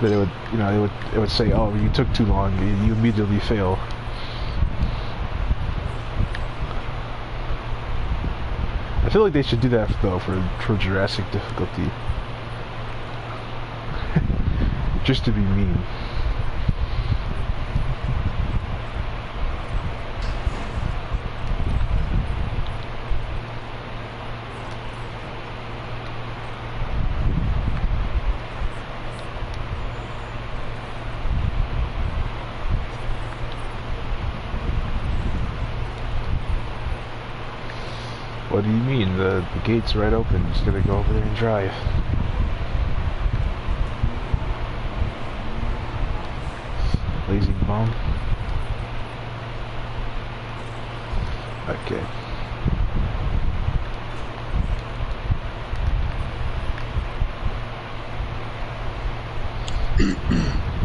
that it would, you know, it would say, oh, you took too long, you immediately fail. I feel like they should do that though for Jurassic difficulty, just to be mean. What do you mean? The gate's right open. Just gonna go over there and drive. Lazy bum. Okay.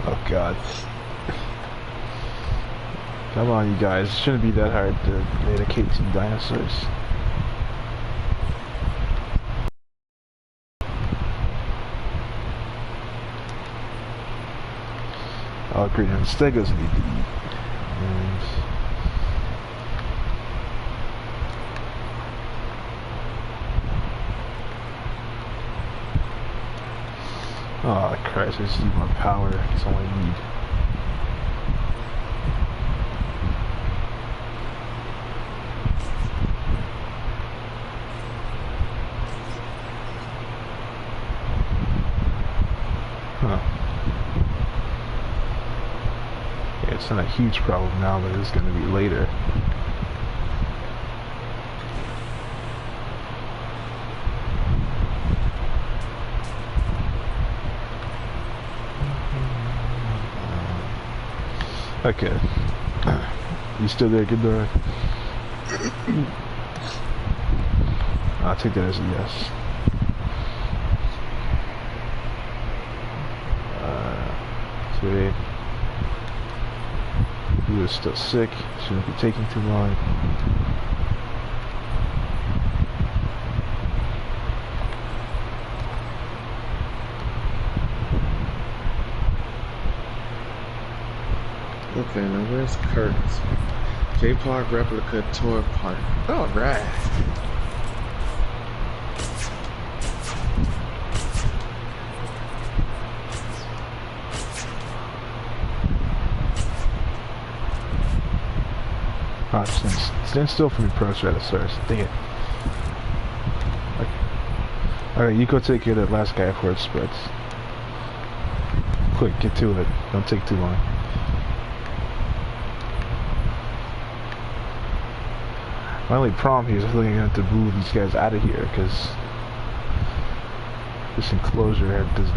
Oh god. Come on, you guys. It shouldn't be that hard to eradicate some dinosaurs. Oh, great, and Stegos need to eat. And oh Christ, I just need more power. That's all I need. It's not a huge problem now, but it's going to be later. Okay. You still there, Ghidorah? I'll take that as a yes. Sweet. He was still sick, shouldn't be taking too long. Okay, now where's Kurt's? J-Park replica tour park. Alright. Oh, stand still for me, Proceratosaurus. Dang it. Alright, you go take care of that last guy before it spreads. Quick, get to it. Don't take too long. My only problem here is I feel like I'm going to have to move these guys out of here because this enclosure does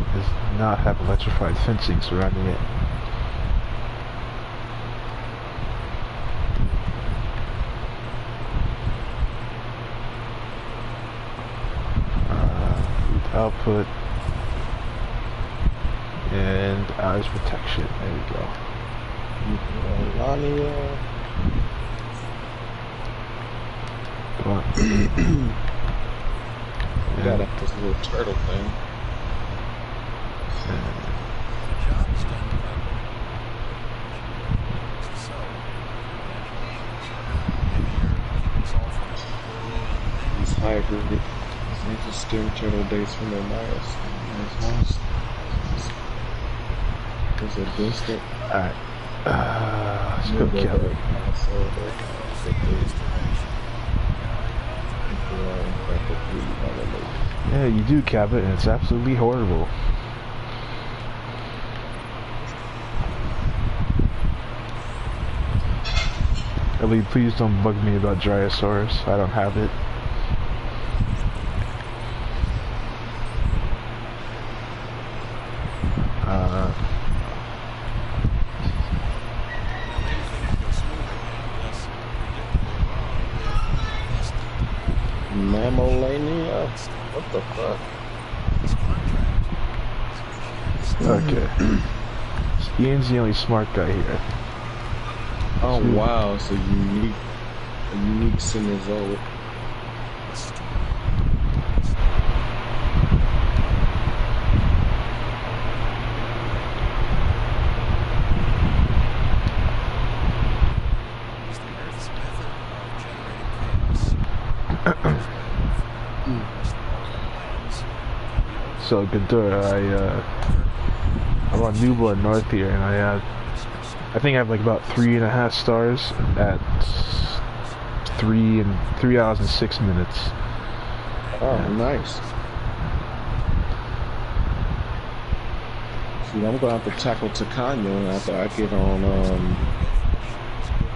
not have electrified fencing surrounding it. Output and eyes protection. There we go. Come on. Got up this little turtle thing. These hybrid. They just steering turtle dates from their Myers. There's a distant. Alright. Let's go kill it. Yeah, you do, Cabot, and it's absolutely horrible. Ellie, please don't bug me about Dryosaurus. I don't have it. Mammolania? What the fuck? Okay. Ian's the only smart guy here. Oh wow, so a unique Cenozoic. so Guntura, I'm on Nublar North here, and I think I have like about 3.5 stars at 3 hours and 6 minutes. Oh, yeah. Nice. See, I'm gonna have to tackle Takano after I get on,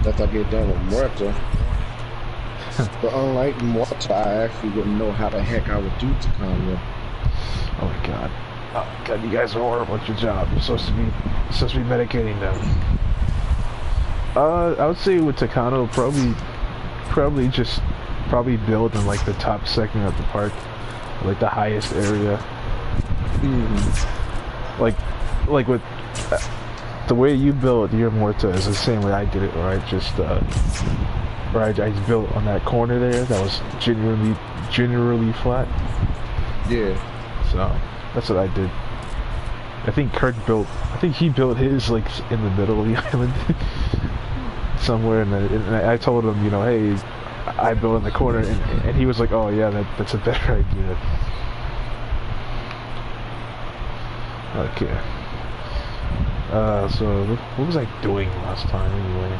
after I get done with Muerta. But unlike Muerta, I actually wouldn't know how the heck I would do Takano. Oh my god. Oh god, you guys are horrible at your job. You're supposed to be medicating them. I would say with Takano, probably build in like the top section of the park, like the highest area. Like with the way you built your Muerta is the same way I did it, where I just built on that corner there that was generally flat. Yeah. So that's what I did. I think he built his like in the middle of the island somewhere, and I told him, you know, hey, I built in the corner, and he was like, oh yeah, that's a better idea. Okay. So what was I doing last time anyway?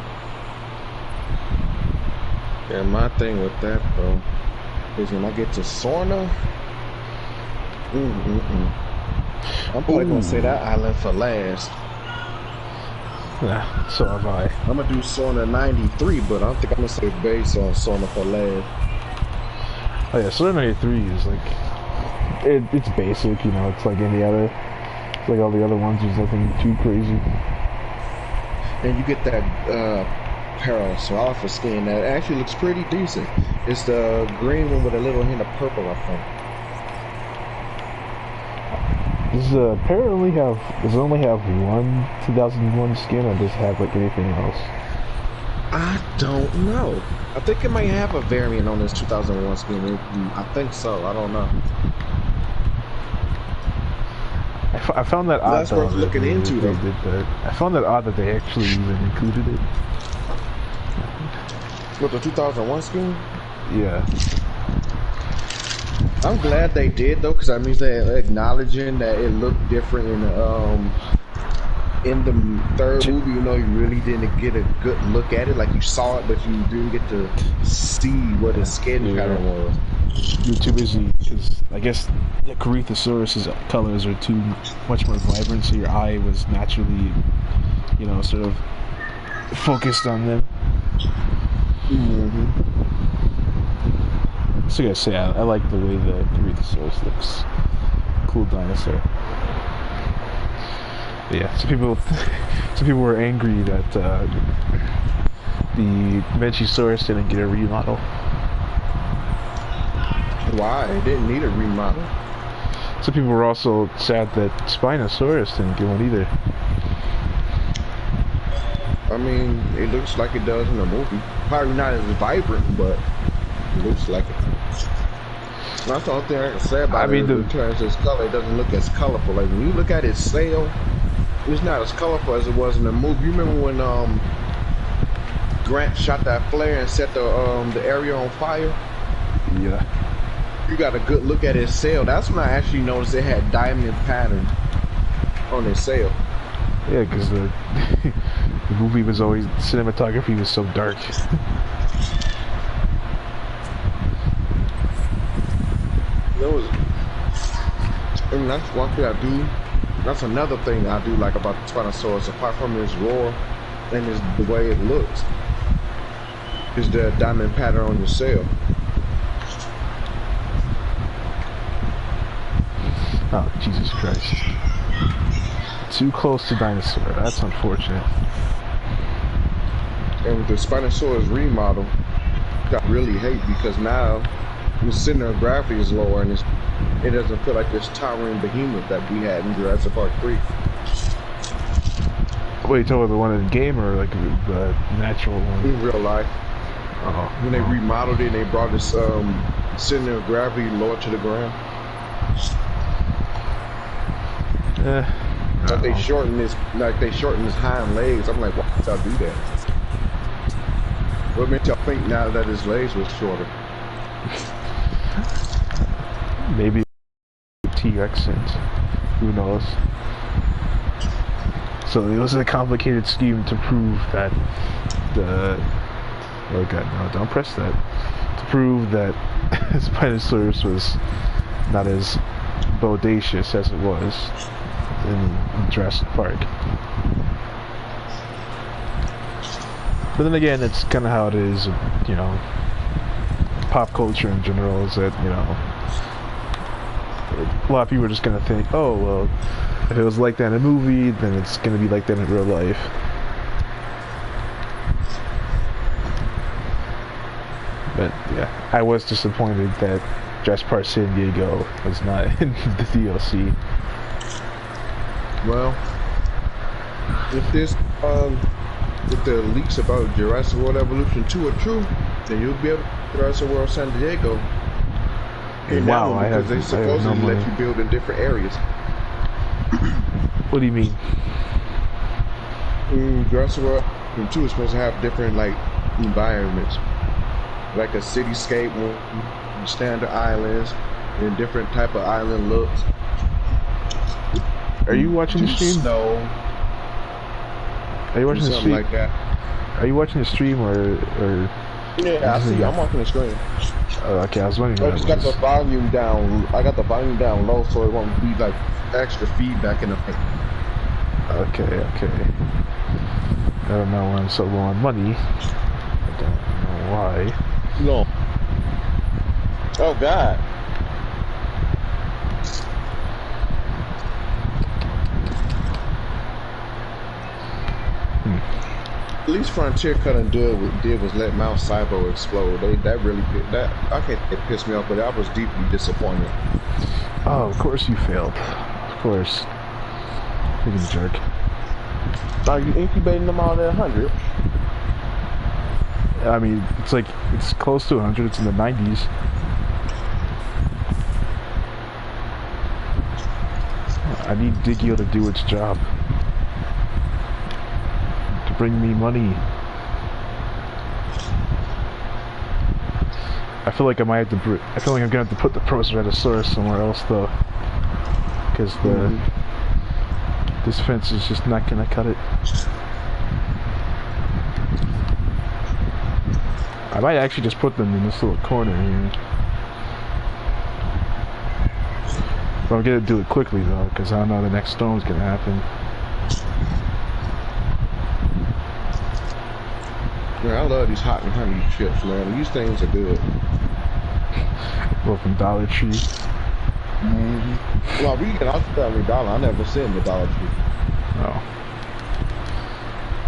Yeah, my thing with that, bro, is when I get to Sorna, I'm probably gonna say that island for last. Yeah, so have I. I'm gonna do Sorna 93, but I think I'm gonna say base on Sorna for last. Oh yeah, Sorna 93 is like, it's basic, you know, it's like any other. Like all the other ones, there's nothing too crazy. And you get that Parasulfur skin that actually looks pretty decent. It's the green one with a little hint of purple, I think. Does only have one 2001 skin, or does it have like anything else? I don't know. I think it might have a variant on this 2001 skin. I think so. I don't know. I found that odd. That's worth looking into, though. I found that odd that they actually even included it. With the 2001 skin? Yeah. I'm glad they did, though, because that means they're acknowledging that it looked different in the third movie. You know, you really didn't get a good look at it. Like, you saw it, but you didn't get to see what his skin pattern was. You're too busy, because I guess the Corythosaurus's colors are too much more vibrant, so your eye was naturally, you know, sort of focused on them. So I gotta say, I like the way the Corythosaurus looks. Cool dinosaur. But yeah, some people were angry that the Menchisaurus didn't get a remodel. Why? It didn't need a remodel. Some people were also sad that Spinosaurus didn't get one either. I mean, it looks like it does in the movie. Probably not as vibrant, but it looks like it. That's the only thing I can say about it. In terms of its color, it doesn't look as colorful. Like when you look at its sail, it's not as colorful as it was in the movie. You remember when Grant shot that flare and set the area on fire? Yeah. You got a good look at its sail. That's when I actually noticed it had diamond pattern on its sail. Yeah, because the movie was always, cinematography was so dark. And that's one thing I do. That's another thing I do like about the Spinosaurus, apart from its roar and the way it looks, is the diamond pattern on your sail. Oh, Jesus Christ. Too close to dinosaur. That's unfortunate. And with the Spinosaurus remodel, I really hate because now the center of gravity is lower and it doesn't feel like this towering behemoth that we had in Jurassic Park 3. Wait, you talking about the one in the game or like the natural one? In real life. When they remodeled it, they brought this center of gravity lower to the ground. Like they shortened his hind legs. I'm like, why did y'all do that? What made y'all think now that his legs was shorter? Maybe T-Rex and who knows. So it was a complicated scheme to prove that the... Oh god, no, don't press that. To prove that Spinosaurus was not as bodacious as it was in Jurassic Park. But then again, it's kind of how it is, you know, pop culture in general, is that, you know, a lot of people are just going to think, oh, well, if it was like that in a movie, then it's going to be like that in real life. But, yeah, I was disappointed that Jurassic Park San Diego was not in the DLC. Well, if the leaks about Jurassic World Evolution 2 are true, then you'll be able to Jurassic World San Diego. Wow, because they supposedly let you build in different areas. What do you mean? Jurassic World 2 is supposed to have different, like, environments. Like a cityscape, standard islands, and different type of island looks. Are you watching the stream? Snow. Are you watching the stream? Like that. Are you watching the stream or Yeah, I see. I'm watching the screen. Okay, I was wondering. I just got the volume down. I got the volume down low, so it won't be like extra feedback in the thing. Okay. I don't know why I'm so low on money. I don't know why. No. Oh God. At least Frontier couldn't do what it did was let Mount Cybo explode. It pissed me off, but I was deeply disappointed. Oh, of course you failed. Of course. Freaking jerk. Are you incubating them all at 100? I mean, it's close to 100. It's in the 90s. I need Digio to do its job. To bring me money. I feel like I might have to. I feel like I'm gonna have to put the Proceratosaurus somewhere else though, because this fence is just not gonna cut it. I might actually just put them in this little corner here. But I'm gonna do it quickly though, because I don't know the next storm's gonna happen. Yeah, I love these hot and honey chips, man. These things are good. Well, from Dollar Tree. Well, we get off $1 Dollar. I never seen the Dollar Tree. Oh.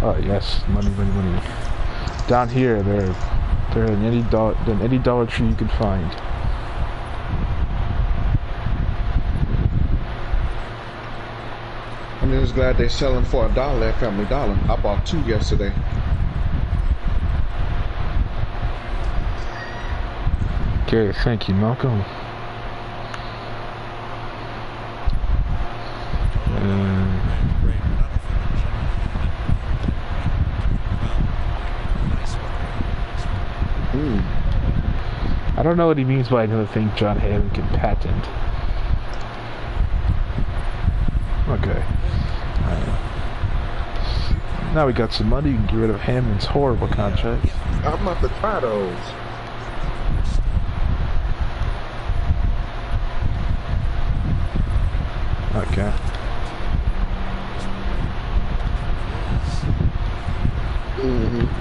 Oh yes, money. Down here, they're in any Dollar Tree you can find. I'm just glad they're selling for $1 at Family Dollar. I bought 2 yesterday. Okay, thank you, Malcolm. I don't know what he means by another thing John Hammond can patent. Okay. Now we got some money, we can get rid of Hammond's horrible contract. I'm about to try those. Okay.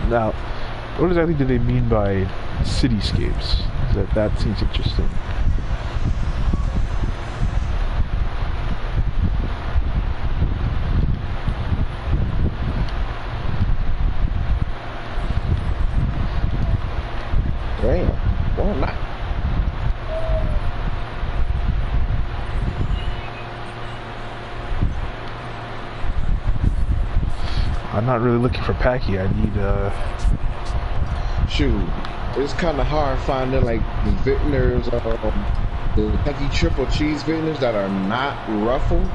Now, what exactly do they mean by cityscapes? That seems interesting. Damn. Why not? I'm not really looking for Packy. I need Shoot, it's kind of hard finding like the vintners, the Kentucky triple cheese vintners that are not ruffled.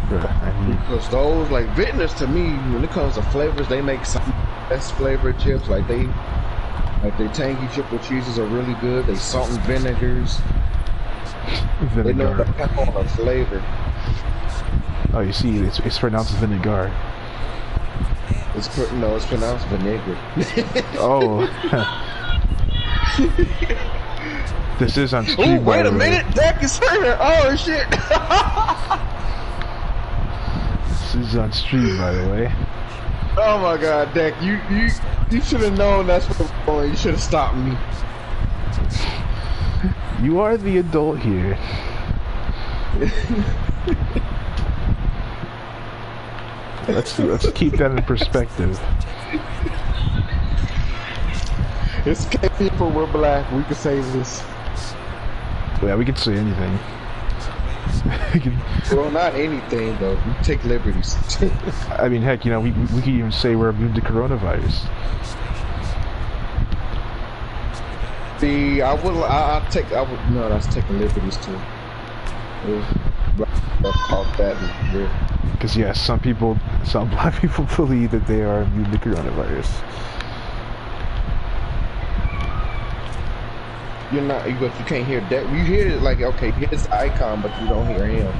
Because those like vintners to me, when it comes to flavors, they make some best flavored chips. Like they tangy triple cheeses are really good. They salt and vinegars. They know the vinegar. pepper flavor. Oh, you see, it's pronounced vinegar. No, it's pronounced vinegar. Oh. This is on Oh, stream, by wait a the way. minute, Dak is hurt. Oh shit. This is on stream, by the way. Oh my God, Dak, you should have known that's what was going. You should have stopped me. You are the adult here. Let's keep that in perspective. It's okay, people. We're black. We can say this. Yeah, we can say anything. Well, not anything though. We take liberties. I mean, heck, you know, we could even say we're immune to coronavirus. See, no, that's taking liberties too. Off that. Because yes, some black people believe that they are immune to coronavirus. You're not, but you can't hear that. You hear it like, okay, here's the icon, but you don't hear him.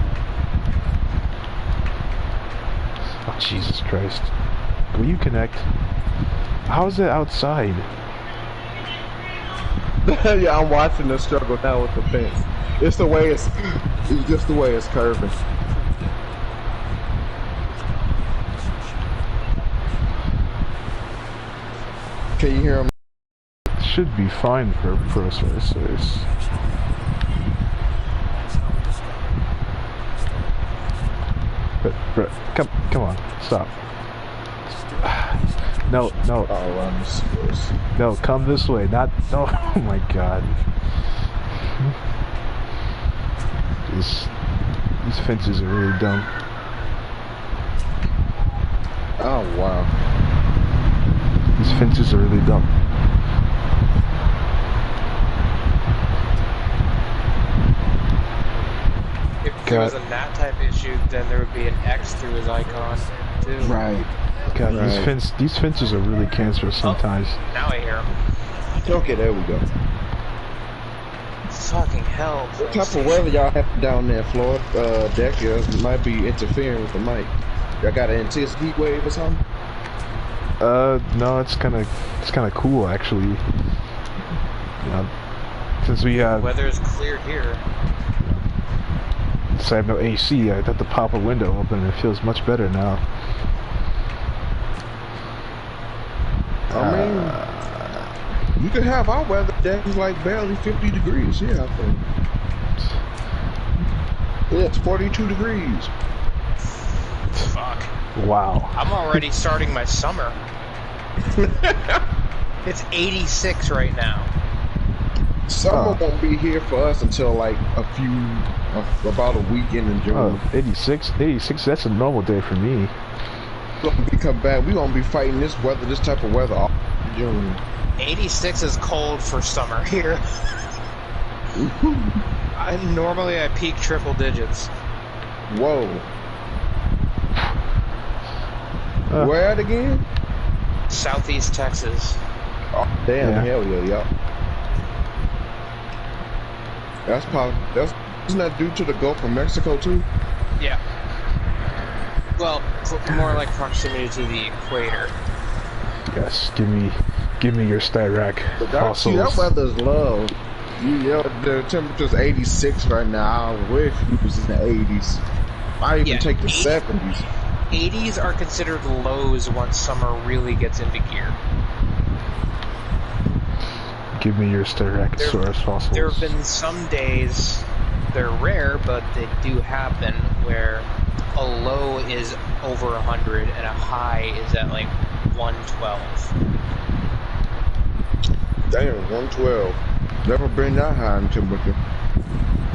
Oh, Jesus Christ. Will you connect? How is it outside? Yeah, I'm watching the struggle now with the fence. It's just the way it's curving. Can you hear him? Should be fine for processors. But come on, stop. No. No, come this way. Not. No. Oh my God. These fences are really dumb. Oh wow. These fences are really dumb. If there was a NAT type issue, then there would be an X through his icon, too. Right. God, Right. these fences are really cancerous sometimes. Oh, now I hear him. Okay, there we go. Fucking hell. What type of weather y'all have down there, Florida? Deck, it might be interfering with the mic. Y'all got an intense heat wave or something? No, it's kind of cool actually. You know, since we have. Weather is clear here. Since I have no AC, I have to pop a window open and it feels much better now. I mean, you could have our weather that is like barely 50 degrees here, I think. Yeah, it's 42 degrees. Fuck. Wow. I'm already starting my summer. It's 86 right now. Summer won't be here for us until like about a weekend in June. Oh, 86, that's a normal day for me. When we come back, we gonna be fighting this type of weather all in June. 86 is cold for summer here. Normally I peak triple digits. Whoa. Where at again? Southeast Texas. Oh, damn, Yeah. hell yeah, yeah. Isn't that due to the Gulf of Mexico too? Yeah. Well, more like proximity to the equator. Yes, give me your Styrac But that fossils. weather's low. The temperature's 86 right now. I wish it was in the 80s. I even take the 70s. 80s are considered lows once summer really gets into gear. Give me your Styracosaurus fossils. There have been some days, they're rare, but they do happen, where a low is over 100 and a high is at like 112. Damn, 112. Never been that high in temperature.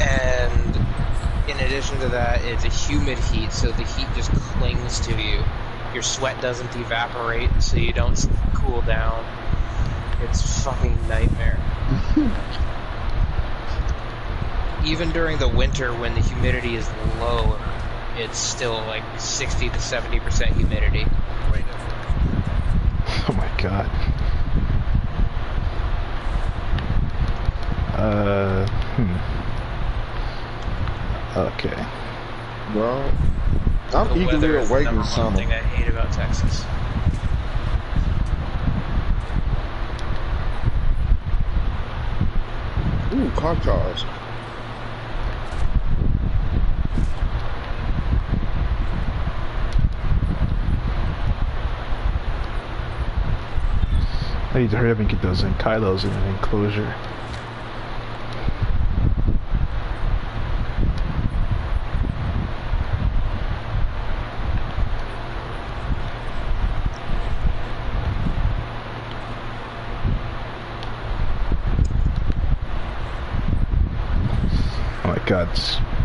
And in addition to that, it's a humid heat, so the heat just clings to you. Your sweat doesn't evaporate, so you don't cool down. It's fucking nightmare. Even during the winter when the humidity is low, it's still like 60 to 70% humidity. Oh my God. Okay. Well, I'm The eagerly weather is the awaiting number one summer. thing I hate about Texas. Ooh, car cars. I need to hurry up and get those Kylos in an enclosure. Oh my god,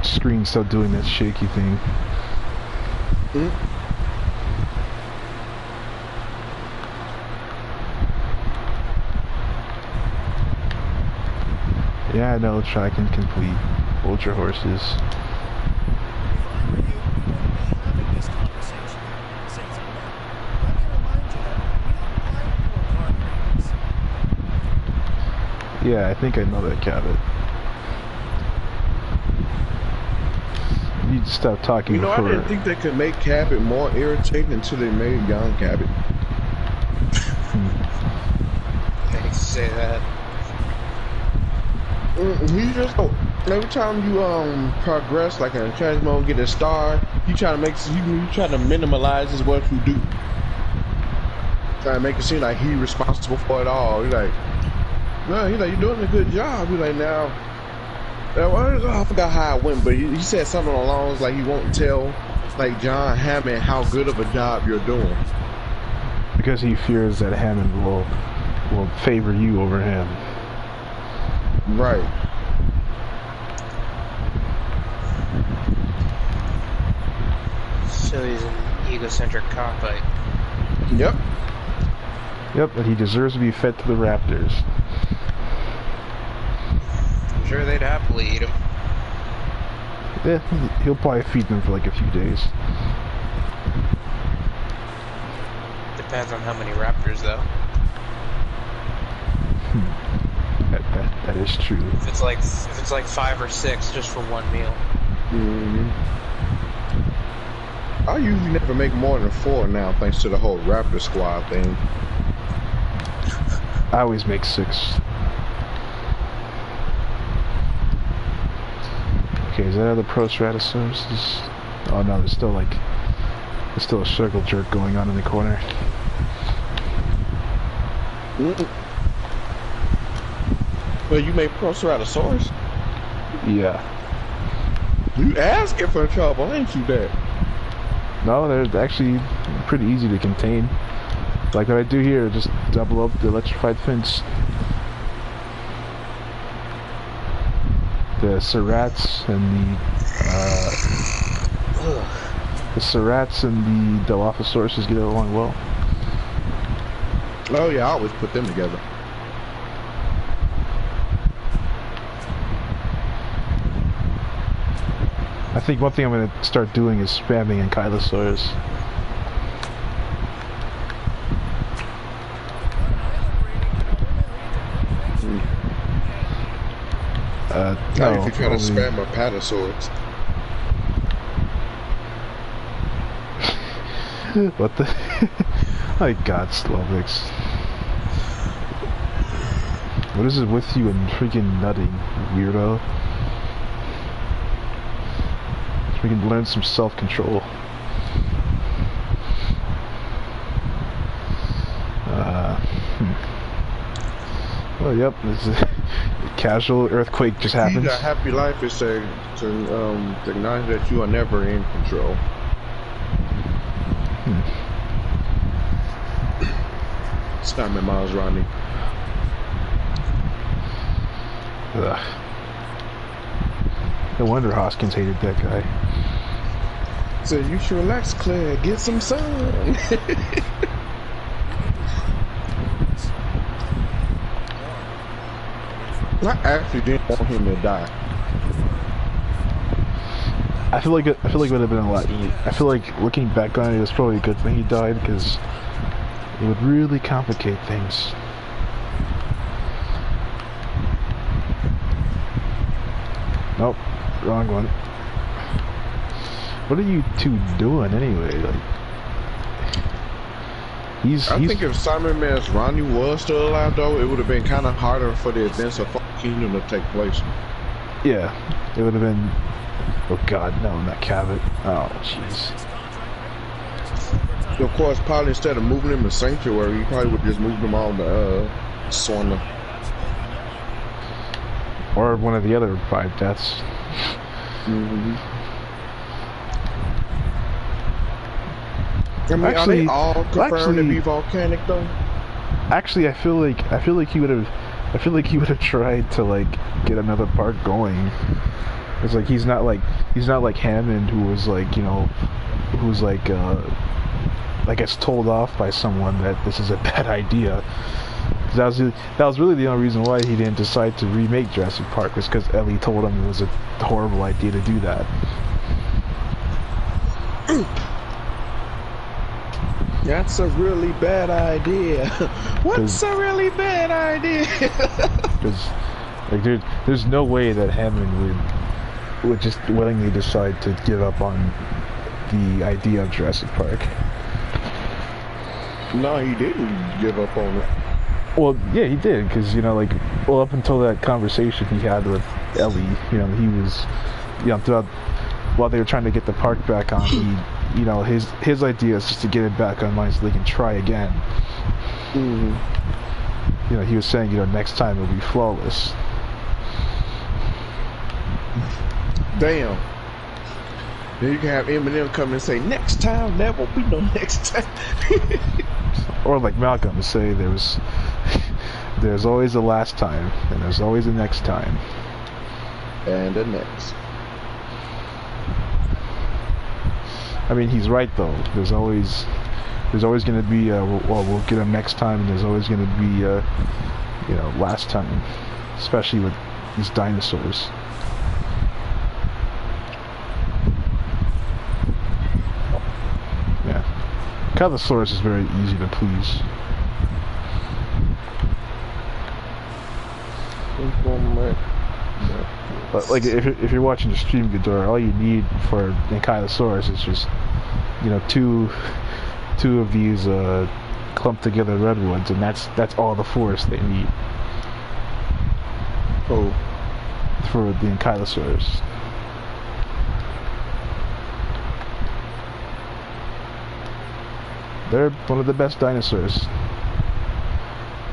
screen's still doing that shaky thing. Yeah, I know, track and complete. Ultra horses. Yeah, I think I know that Cabot. You need to stop talking You know, before... I didn't think they could make Cabot more irritating until they made young Cabot. I hate to say that. He just every time you progress like in challenge mode, get a star, you try to make you try to minimalize what you do. Try to make it seem like he's responsible for it all. He's like, no, he's like, you're doing a good job. He's like, now, I forgot how it went, but he said something along the lines like he won't tell like John Hammond how good of a job you're doing. Because he fears that Hammond will favor you over him. Right. So he's an egocentric cockfight. Yep. Yep, and he deserves to be fed to the raptors. I'm sure they'd happily eat him. Yeah, he'll probably feed them for like a few days. Depends on how many raptors, though. That is true. If it's like 5 or 6 just for one meal. I usually never make more than 4 now, thanks to the whole Raptor Squad thing. I always make 6. Okay, is that other Proceratosaurus? Oh no, there's still a circle jerk going on in the corner. Well, you made Proceratosaurus? Yeah. You asking for trouble, ain't you, Dad? No, they're actually pretty easy to contain. Like what I do here, just double up the electrified fence. The Cerats and the Cerats and the Dilophosaurus get along well. Oh yeah, I always put them together. I think one thing I'm gonna start doing is spamming Ankylosaurus. Now No, if you try to spam a Patasaurus. What the? My God, Slovix. What is it with you and freaking nutting, weirdo? We can learn some self-control. Oh, yep. This is a casual earthquake just happened. A happy life is to acknowledge that you are never in control. Stop me, Miles Rodney. Ugh. No wonder Hoskins hated that guy. So you should relax, Claire. Get some sun. I actually didn't want him to die. I feel like it would have been a lot easier. I feel like looking back on it, it was probably a good thing he died because it would really complicate things. Nope, wrong one. what are you two doing anyway? Like, I think if Simon Man's Ronnie was still alive, though, it would have been kind of harder for the events of Kingdom to take place. Yeah, it would have been. Oh God, no, not Cabot. Oh, jeez. Of course, probably instead of moving him to Sanctuary, he probably would just move them all to Swana. Or one of the other 5 deaths. Mm-hmm. I mean, are they all confirmed to be volcanic though? Actually, I feel like he would have tried to like get another park going. It's like he's not like Hammond, who was like, you know, who's like I guess told off by someone that this is a bad idea. That was really the only reason why he didn't decide to remake Jurassic Park, was because Ellie told him it was a horrible idea to do that. That's a really bad idea. What's a really bad idea? Because like there's no way that Hammond would just willingly decide to give up on the idea of Jurassic Park. No, he didn't give up on it. Well, yeah, he did, because, you know, like, well, up until that conversation he had with Ellie, you know, he was, you know, throughout, while they were trying to get the park back on, he, you know, his idea is just to get it back online so they can try again. Mm-hmm. You know, he was saying, you know, next time it'll be flawless. Damn. Then you can have Eminem come and say, next time, there won't be no next time. Or like Malcolm say, there's always a last time, and there's always a next time. And the next. I mean, he's right though. There's always going to be we'll get him next time, and there's always going to be you know, last time, especially with these dinosaurs. Yeah, Cuthosaurus is very easy to please. But like, if you're watching the stream, Ghidorah, all you need for Ankylosaurus is just, you know, two of these clumped together redwoods, and that's all the forest they need. Oh, for the Ankylosaurus. They're one of the best dinosaurs.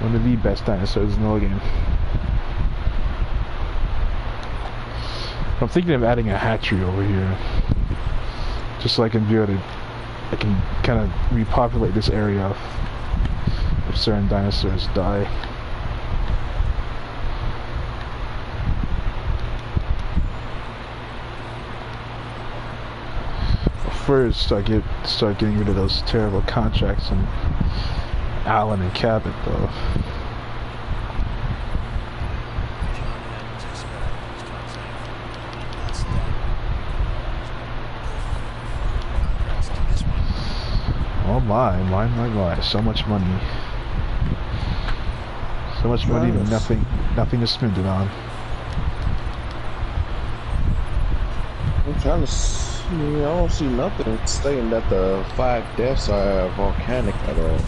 One of the best dinosaurs in the whole game. I'm thinking of adding a hatchery over here, just so I can be able to, I can kind of repopulate this area if certain dinosaurs die. First, start getting rid of those terrible contracts and Allen and Cabot, though. Oh my, so much money. So much money, but nothing to spend it on. I'm trying to see, I don't see nothing stating that the 5 deaths are volcanic at all.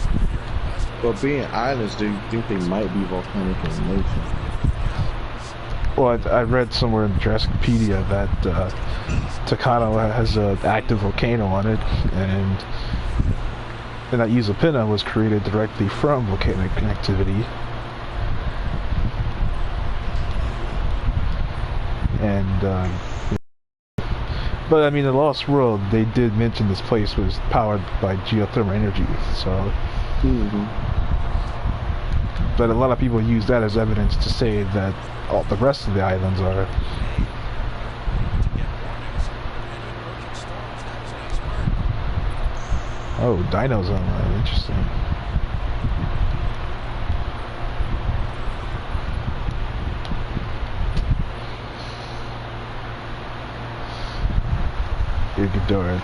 But being islands, do you think they might be volcanic in nature? Well, I read somewhere in Jurassicpedia that Tucano has an active volcano on it, and that Usapina was created directly from volcanic activity. And but I mean, in Lost World, they did mention this place was powered by geothermal energy, so. Mm-hmm. But a lot of people use that as evidence to say that all the rest of the islands are. Oh, dinos online, interesting. Here, Ghidorah,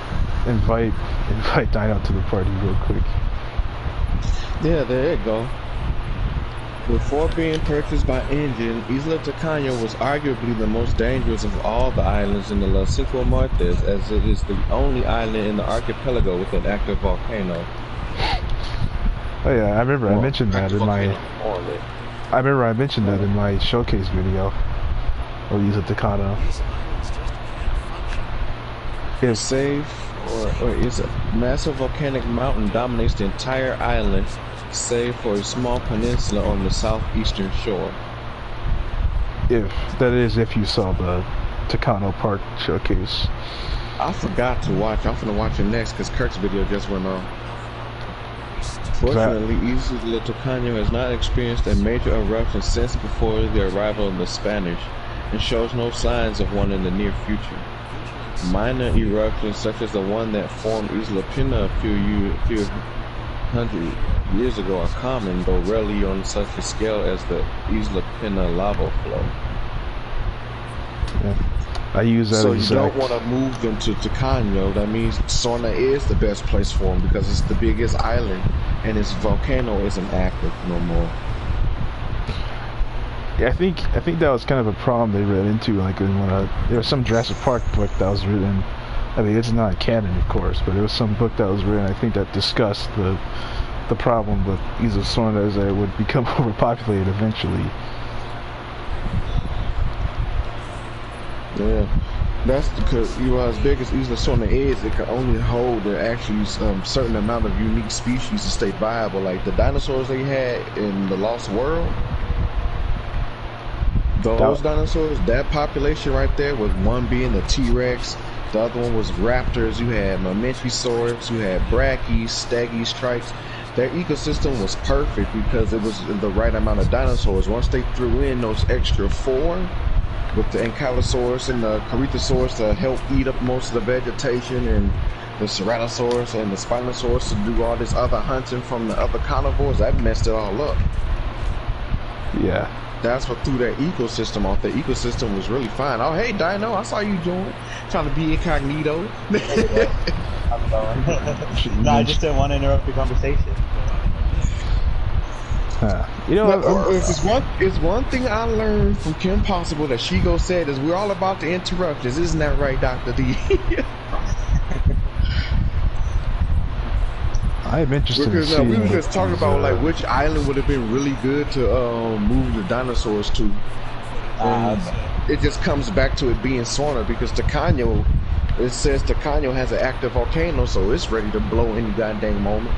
invite Dino to the party real quick. Yeah, there you go. Before being purchased by Engine, Isla Tacaño was arguably the most dangerous of all the islands in the Las Cinco Martes, as it is the only island in the archipelago with an active volcano. Oh yeah, I remember I mentioned that in my... I remember I mentioned that in my showcase video of Isla Tacaño. It's safe, or it's a massive volcanic mountain dominates the entire island, save for a small peninsula on the southeastern shore. If you saw the Tucano Park showcase. I forgot to watch. I'm gonna watch it next because Kirk's video just went on. Fortunately, Isla Tucano has not experienced a major eruption since before the arrival of the Spanish, and shows no signs of one in the near future. Minor eruptions such as the one that formed Isla Pina a few hundred years ago are common, though rarely on such a scale as the Isla Pina lava flow. Yeah. I use that. So you don't want to move them to Tucano. That means Sorna is the best place for them because it's the biggest island and its volcano isn't active no more. Yeah, I think that was kind of a problem they ran into, like when there was some Jurassic Park book that was written. I mean, it's not canon, of course, but there was some book that was written, I think, that discussed the problem with Isla Sorna, is that it would become overpopulated eventually. Yeah, that's because as big as Isla Sorna is, it can only hold actually certain amount of unique species to stay viable. Like the dinosaurs they had in the Lost World, those dinosaurs, that population right there was one being the T-Rex, the other one was raptors. You had Mamenchisaurus, you had Brachys, Stagys, Trikes. Their ecosystem was perfect because it was the right amount of dinosaurs. Once they threw in those extra 4 with the Ankylosaurus and the Corythosaurus to help eat up most of the vegetation, and the Ceratosaurus and the Spinosaurus to do all this other hunting from the other carnivores, that messed it all up. Yeah. That's what threw that ecosystem off. The ecosystem was really fine. Oh, hey, Dino, I saw you trying to be incognito. I'm going. No, I just didn't want to interrupt the conversation. You know, it's one thing I learned from Kim Possible that Shigo said is we're all about the interruptions. Isn't that right, Dr. D? I'm interested in seeing. We were just talking about like which island would have been really good to move the dinosaurs to. It just comes back to it being Sorna because Tucano, it says Tucano has an active volcano, so it's ready to blow any goddamn moment.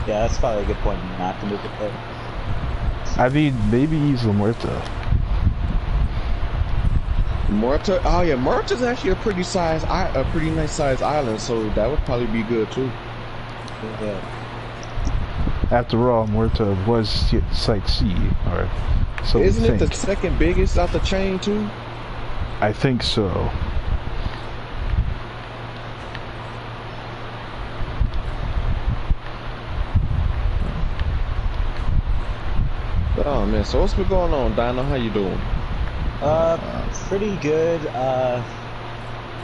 Yeah, that's probably a good point not to move it there. I mean, maybe Isla Muerta. Muerta? Oh yeah, Muerta's actually a pretty nice sized island, so that would probably be good too. Yeah. After all, Muerta was Site C, or so. Isn't it the second biggest out the chain too? I think so. Oh man, so what's been going on, Dino? How you doing? Pretty good. A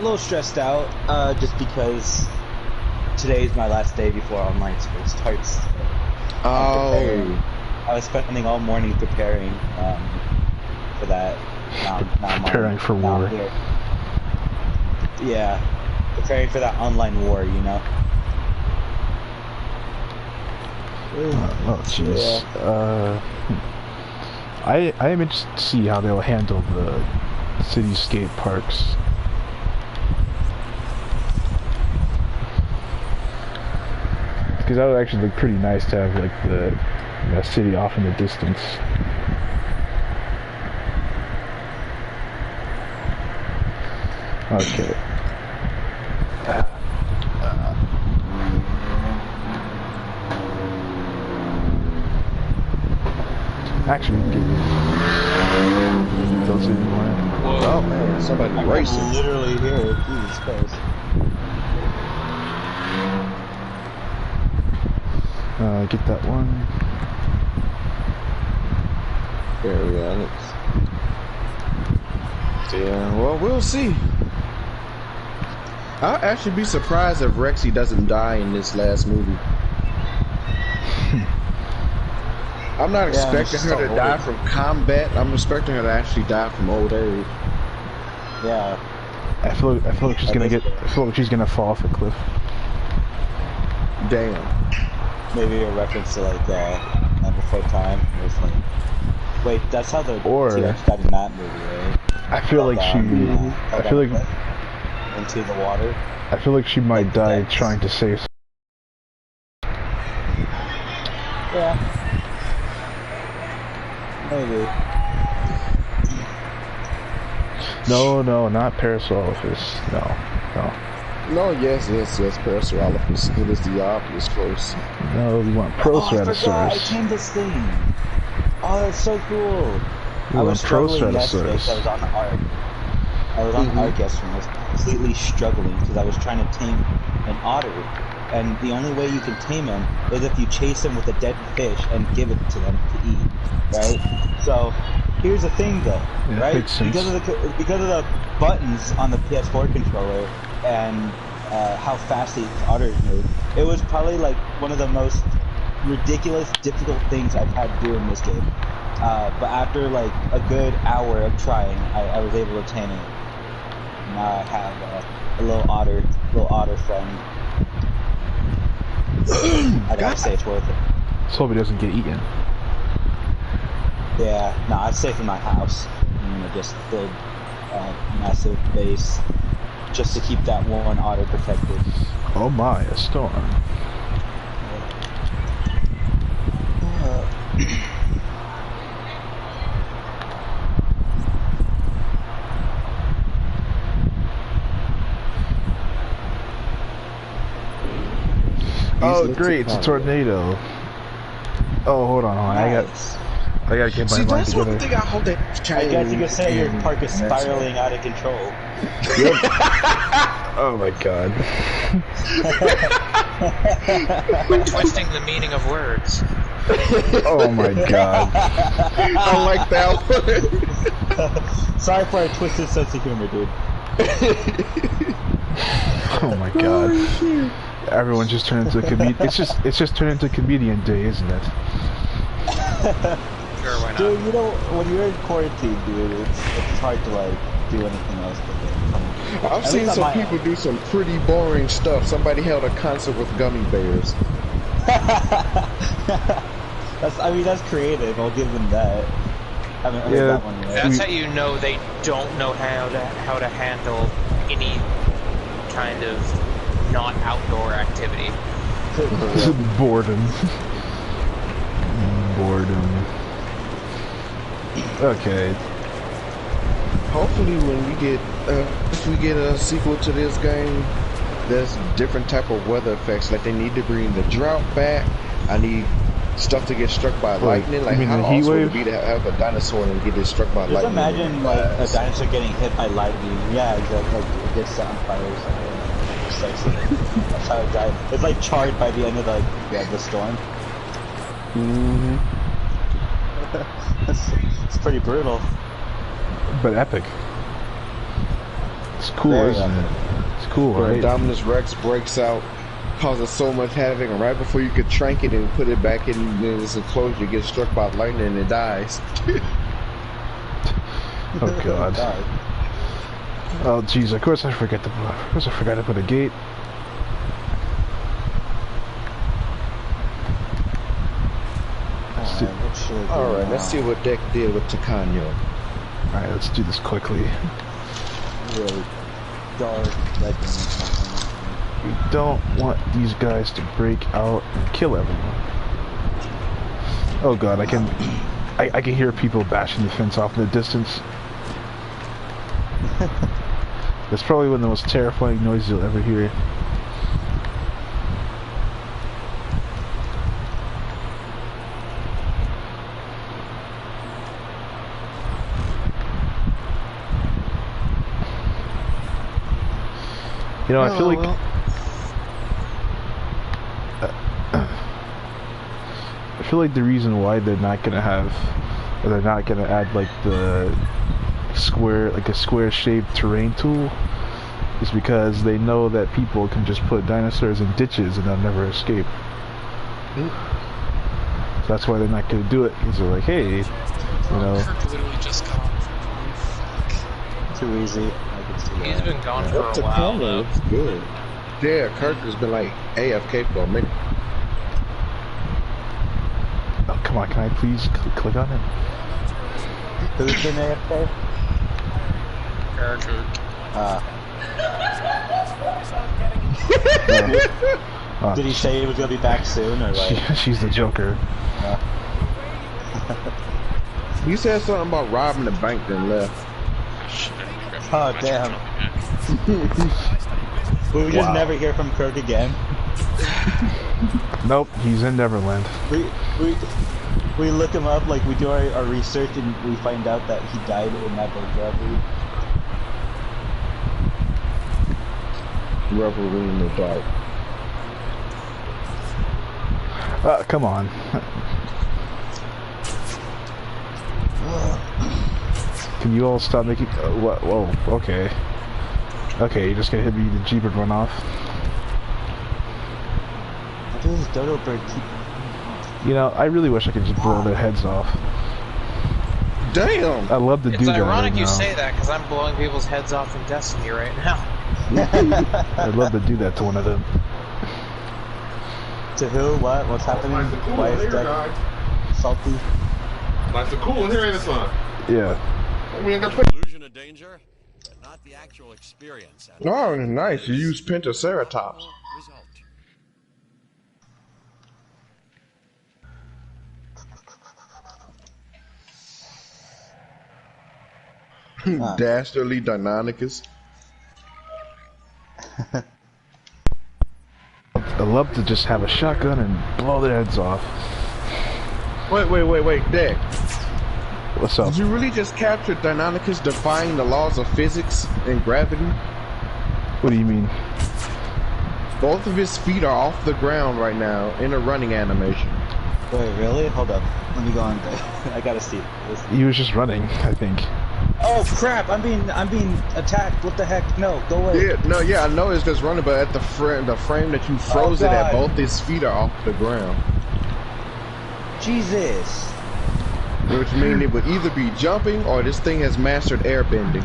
little stressed out, just because today's my last day before online school starts. Oh. I was spending all morning preparing for that. Now preparing for war. Yeah, preparing for that online war, you know. Oh jeez. Yeah. I am interested to see how they'll handle the cityscape parks. Because that would actually look pretty nice to have like the city off in the distance. Okay. Actually, we can get those anymore. Oh man, somebody racing. Literally here, Jesus Christ. Get that one. Very honest. Yeah, well, we'll see. I'll actually be surprised if Rexy doesn't die in this last movie. I'm not Yeah, and expecting she's her to so die old. from combat. I'm expecting her to actually die from old age. Yeah. I feel like she's At gonna this get. point. I feel like she's gonna fall off a cliff. Damn. Maybe a reference to like Land Before Time. Where it's like, wait, that's how the Or- T-Rex died in that movie, right? I feel like she. Fell I feel down like. a cliff into the water. I feel like she might Like the die Dex. trying to save. Yeah. Maybe. No, not Parasaurolophus. No. No, yes, Parasaurolophus. It is the obvious close. No, we want Oh, I forgot. I Proceratosaurus. tamed this thing. Oh, that's so cool. We I want was struggling yesterday Proceratosaurus. because I was on the Ark. I was on the Ark yesterday. I was completely struggling because I was trying to tame an otter. And the only way you can tame him is if you chase him with a dead fish and give it to them to eat, right? So here's the thing, though, Yeah, right? makes sense. Because of the buttons on the PS4 controller and how fast these otters move, it was probably like one of the most ridiculous, difficult things I've had to do in this game. But after like a good hour of trying, I was able to tame it. Now I have a little otter friend. I gotta say it's worth it. Let's hope he doesn't get eaten. Yeah, no, I'd safe in my house. I'm gonna just build a massive base just to keep that one otter protected. Oh my, a storm. Oh great, it's a tornado. Oh hold on, Nice. I gotta get my See, mind that's one together. thing I hope that I guess you could say your and- park is and that's- spiraling out of control. Oh my god. Twisting the meaning of words. Oh my god. I like that one. Sorry for a twisted sense of humor, dude. Oh my god. Everyone just turned into a comedian. It's just turned into comedian day, isn't it? Sure, why not? Dude, you know, when you're in quarantine, dude, it's hard to like do anything else but I've At seen least on some my people do some pretty boring stuff. Somebody held a concert with gummy bears. that's creative. I'll give them that. I haven't heard Yeah. that one yet. That's how you know they don't know how to handle any kind of not outdoor activity. Boredom. Okay. Hopefully, when we get if we get a sequel to this game, there's different type of weather effects. Like they need to bring the drought back. I need stuff to get struck by lightning. Like you mean how the heat awesome would it wave? be to have a dinosaur and get it struck by Just lightning? imagine like a dinosaur getting hit by lightning. Yeah, exactly. Like it gets set on fire or something. Just like, that's how it died. It's like charred by the end of the storm. It's pretty brutal. But epic. It's cool, Very isn't it? epic. It's cool, Where right? Dominus Rex breaks out, causes so much havoc, and right before you could trank it and put it back in its enclosure, it gets struck by lightning and it dies. Oh god. Oh jeez, of course I forgot to put a gate. Let's do, Alright, let's see what Deck did with Takano. alright, let's do this quickly. Really dark legend. We don't want these guys to break out and kill everyone. Oh god, I can hear people bashing the fence off in the distance. That's probably one of the most terrifying noises you'll ever hear. You know, I feel like I feel like the reason why they're not gonna have, or they're not gonna add like the square, like a square-shaped terrain tool, is because they know that people can just put dinosaurs in ditches and they'll never escape. That's why they're not going to do it. Because they're like, hey, you know. Kirk literally just got off the phone. Fuck. Too easy. I can see He's that. been gone Up for to a while, Conley though. looks good. Yeah, Kirk has been like AFK for a minute. Oh, come on, can I please click on him? Who's been AFK? Kirk. Did he say he was gonna be back soon, or like? She's the Joker. You said something about robbing the bank, then left. Oh damn. Will we just Wow. never hear from Kirk again? Nope, he's in Neverland. We look him up, like we do our research, and we find out that he died in that bank robbery. Revelry in the dark. Come on. Can you all stop making... what? Whoa, okay. Okay, you're just gonna hit me the Jeep and run off? What does this dodo bird keep... You know, I really wish I could just blow their heads off. Damn! I'd love to do It's that ironic right you now. say that, because I'm blowing people's heads off in Destiny right now. I'd love to do that to one of them. To who? What? What's happening? Why is that salty? Nice and cool in here, ain't it, son? Yeah. We ain't got Illusion of danger, but not the actual experience. Oh, nice. You use Pentaceratops. Result. Dastardly Deinonychus. I'd love to just have a shotgun and blow their heads off. Wait, Dick. What's up? Did you really just capture Deinonychus defying the laws of physics and gravity? What do you mean? Both of his feet are off the ground right now in a running animation. Wait, really? Hold up. Let me go on. I gotta see this. He was just running, I think. Oh crap! I'm being attacked. What the heck? No, go away. Yeah, I know it's just running, but at the frame that you froze it at, God. both his feet are off the ground. Jesus. Which means it would either be jumping or this thing has mastered airbending.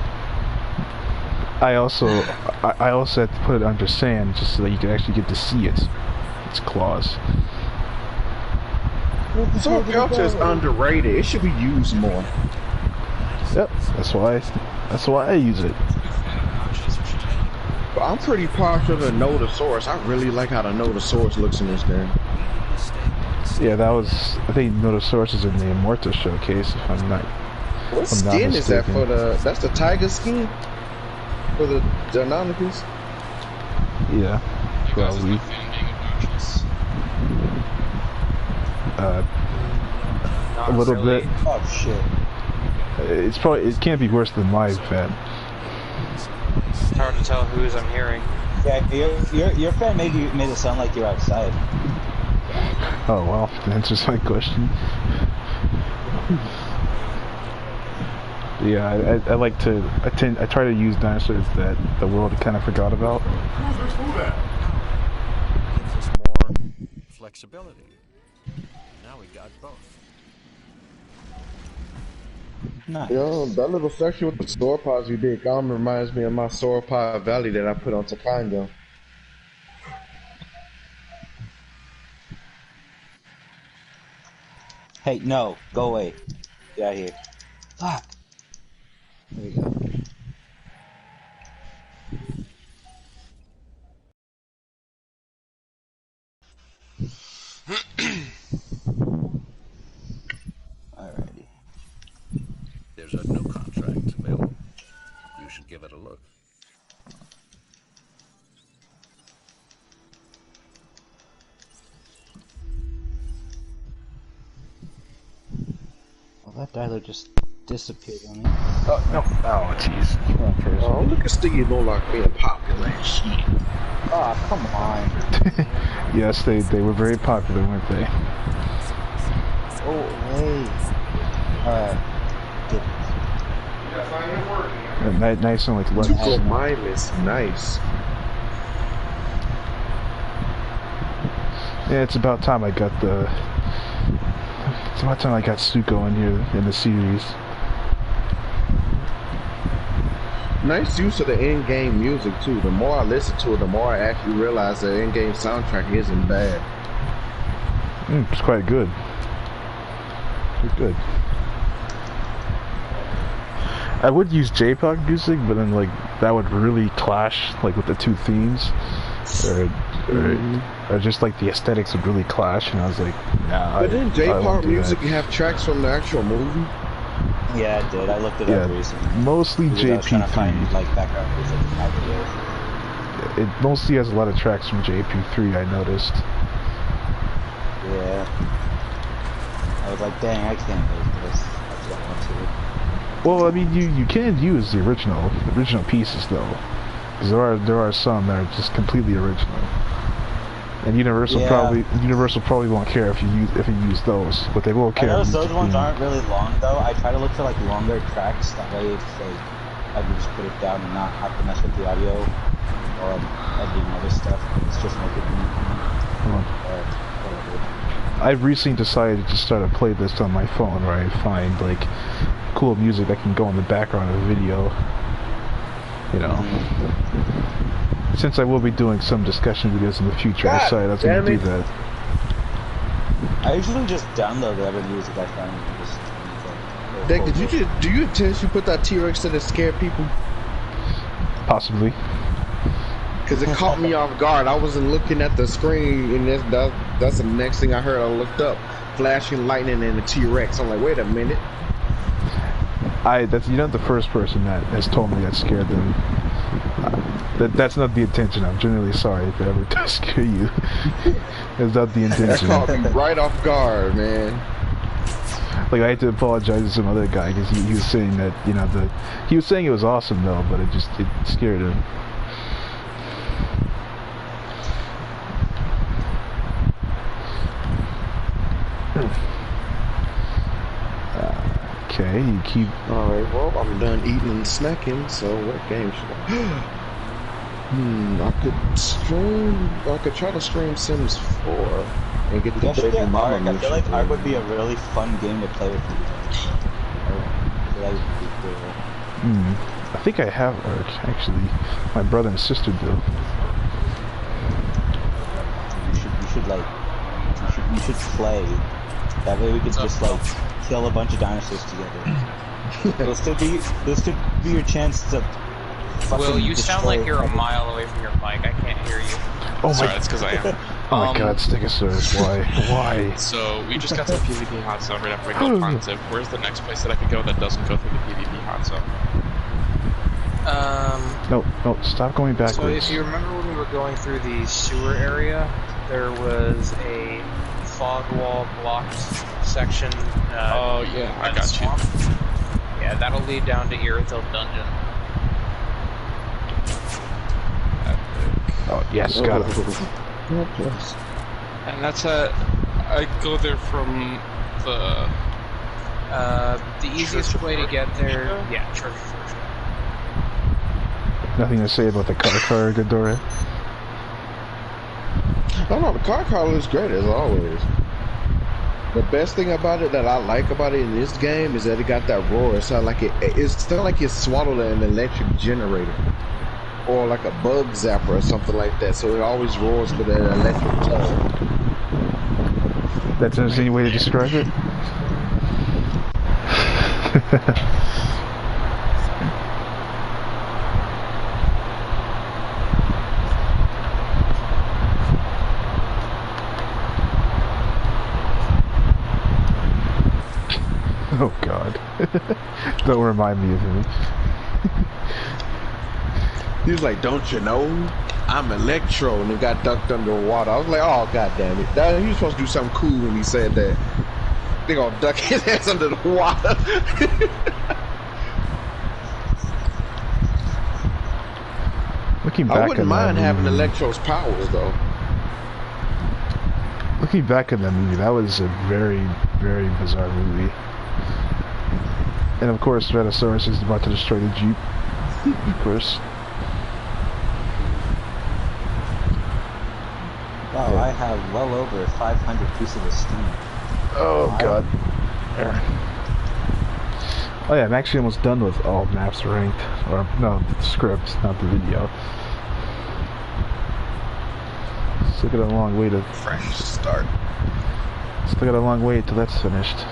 I also had to put it under sand just so that you could actually get to see it. Its claws. Sword culture is underrated. It should be used more. Yep, that's why I use it. But I'm pretty partial to Nodosaurus. I really like how the Nodosaurus looks in this game. Yeah, that was, I think Nodosaurus is in the Immorta showcase, if I'm not What I'm not skin is that mistaken. for the? That's the tiger skin for the Deinonychus. Yeah, Because probably. of the fan being obnoxious. Not A little really. bit. Oh shit. It can't be worse than my fan. It's hard to tell whose I'm hearing. Yeah, your fan made it sound like you're outside. Oh well, that answers my question. Yeah, I like to, I try to use dinosaurs that the world kind of forgot about. Who's this food at? Gives us more flexibility. Now we got both. Nice. Yo, that little section with the sauropods you did, reminds me of my sauropod valley that I put on Topanga. Hey, no, go away. Get out of here. Fuck. There we go. Alrighty. There's a new contract available. You should give it a look. Well, that dialer just disappeared on me. Oh no! Oh jeez. Oh, look at Stiggy Lolak being popular and shit. Oh, come on. Yes, they were very popular, weren't they? Oh, hey. Good. Yes, I am working. Nice and like left. Tuco Mime is nice. Yeah, it's about time I got the It's about time I got Suko in here in the series. Nice use of the in-game music too. The more I listen to it, the more I actually realize the in-game soundtrack isn't bad. It's quite good. It's good. I would use J-pop music, but then like that would really clash like with the two themes, or just like the aesthetics would really clash, and I was like, nah. But then J-pop music, that. you have tracks from the actual movie. Yeah, it did. I looked it up recently. Mostly Because I was trying to JP3. find, like, background music in my videos. It mostly has a lot of tracks from JP3, I noticed. Yeah. I was like, dang, I can't use this. That's what I want to. Well, I mean, you can use the original pieces though, because there are some that are just completely original. And Universal probably won't care if you use those, but they will care. I noticed those ones aren't really long though. I try to look for like longer tracks. That way, it's like I can just put it down and not have to mess with the audio or editing other stuff. It's just make it whatever. I've recently decided to start a playlist on my phone where I find like cool music that can go in the background of a video. You know. Since I will be doing some discussion videos in the future, I decided I was going to do that. I usually just download whatever music I find and just. Dick, do you intentionally put that T-Rex to scare people? Possibly. Because it caught me off guard. I wasn't looking at the screen, and that's the next thing I heard. I looked up, flashing lightning and a T-Rex. I'm like, wait a minute. You're not the first person that has told me that scared them. That's not the intention. I'm genuinely sorry if it ever does scare you. That's not the intention. That caught me right off guard, man. Like I had to apologize to some other guy because he was saying that he was saying it was awesome though, but it scared him. Okay, you keep. Alright, well, I'm done eating and snacking, so what game should I... I could try to stream Sims 4 and get the baby mama mission. I feel like Ark would be a really fun game to play with you guys. That would be cool. I think I have Ark, actually. My brother and sister do. You should play. That way we could just like kill a bunch of dinosaurs together. This could be your chance to. Will, you sound like you're a mile away from your mic. I can't hear you. Oh Sorry, my! that's because I am. Oh my God, Stegosaurus! Why? Why? So we just got to the PvP hot zone right after we go positive. Where's the next place that I could go that doesn't go through the PvP hot zone? No, stop going backwards. So if you remember when we were going through the sewer area, there was a fog wall blocked section. Oh yeah, I got you. Yeah, that'll lead down to Irithyll Dungeon. Oh yes, got it. And that's I go there from the. The easiest way to get there. Yeah, Church. Nothing to say about the car, Ghidorah. Oh no, the car looks great as always. The best thing about it that I like about it in this game is that it got that roar. It sounds like it swallowed an electric generator. Or like a bug zapper or something like that. So it always roars with an electric tone. That's any way to describe it? Oh God. Don't remind me of him. He was like, don't you know? I'm Electro, and he got dunked underwater. I was like, oh, God damn it. He was supposed to do something cool when he said that. They gonna duck his ass under the water. Looking back, I wouldn't mind having Electro's powers, though. Looking back at that movie, that was a very, very bizarre movie. And of course, Tyrannosaurus is about to destroy the Jeep. Of course. Wow, I have well over 500 pieces of steam. Oh god. Oh yeah, I'm actually almost done with all maps ranked. Or no, the script, not the video. Still got a long way to Fresh start. Still got a long way till that's finished.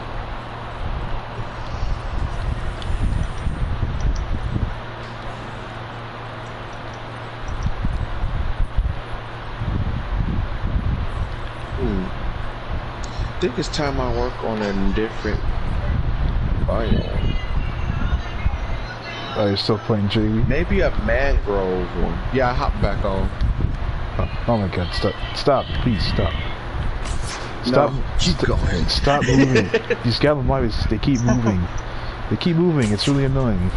I think it's time I work on a different biome. Oh, you're still playing JV? Maybe a mangrove one. Yeah, I hop back on. Oh my god, stop, please stop. Stop, No, keep going. Stop moving. These Gallimimus, they keep moving. They keep moving, it's really annoying.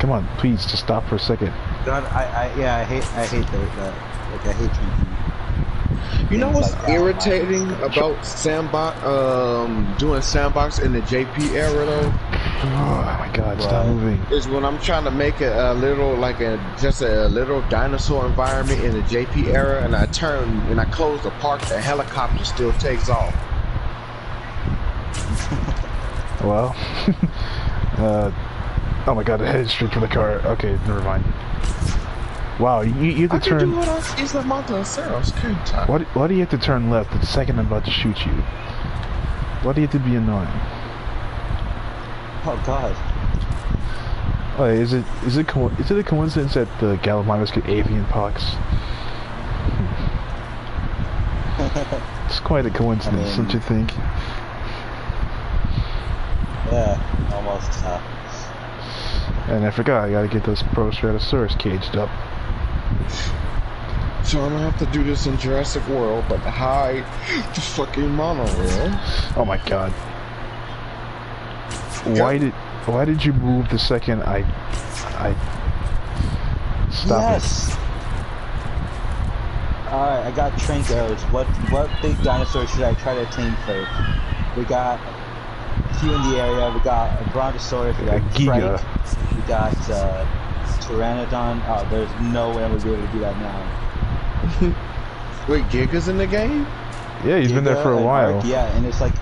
Come on, please, just stop for a second. God, I hate that. Like, I hate drinking. You know what's Like, irritating about doing sandbox in the JP era though? Oh my god, stop moving. Is when I'm trying to make it a little, just a little dinosaur environment in the JP era, and I turn and I close the park, the helicopter still takes off. Well, oh my god, I headed straight for the car. Okay, never mind. Wow, you have to turn. I can do it on Isla Monteseros, can't I? Why do you have to turn left the second I'm about to shoot you? Why do you have to be annoying? Oh god. Oh, is it a coincidence that the Gallimimus get avian pox? It's quite a coincidence, don't you think? Yeah, almost. And I forgot, I gotta get those Proceratosaurus caged up. So I'm gonna have to do this in Jurassic World, but hide the fucking monorail. Oh my god. Why did you move the second I stop Yes. Alright, I got trank arrows. What big dinosaur should I try to tame first? We got a few in the area. We got a Brontosaurus. We got Giga. Trike. We got Pteranodon. Oh, there's no way I'm gonna be able to do that now. Wait, Giga's in the game? Yeah, he's been there for a while. Arc, yeah, and it's like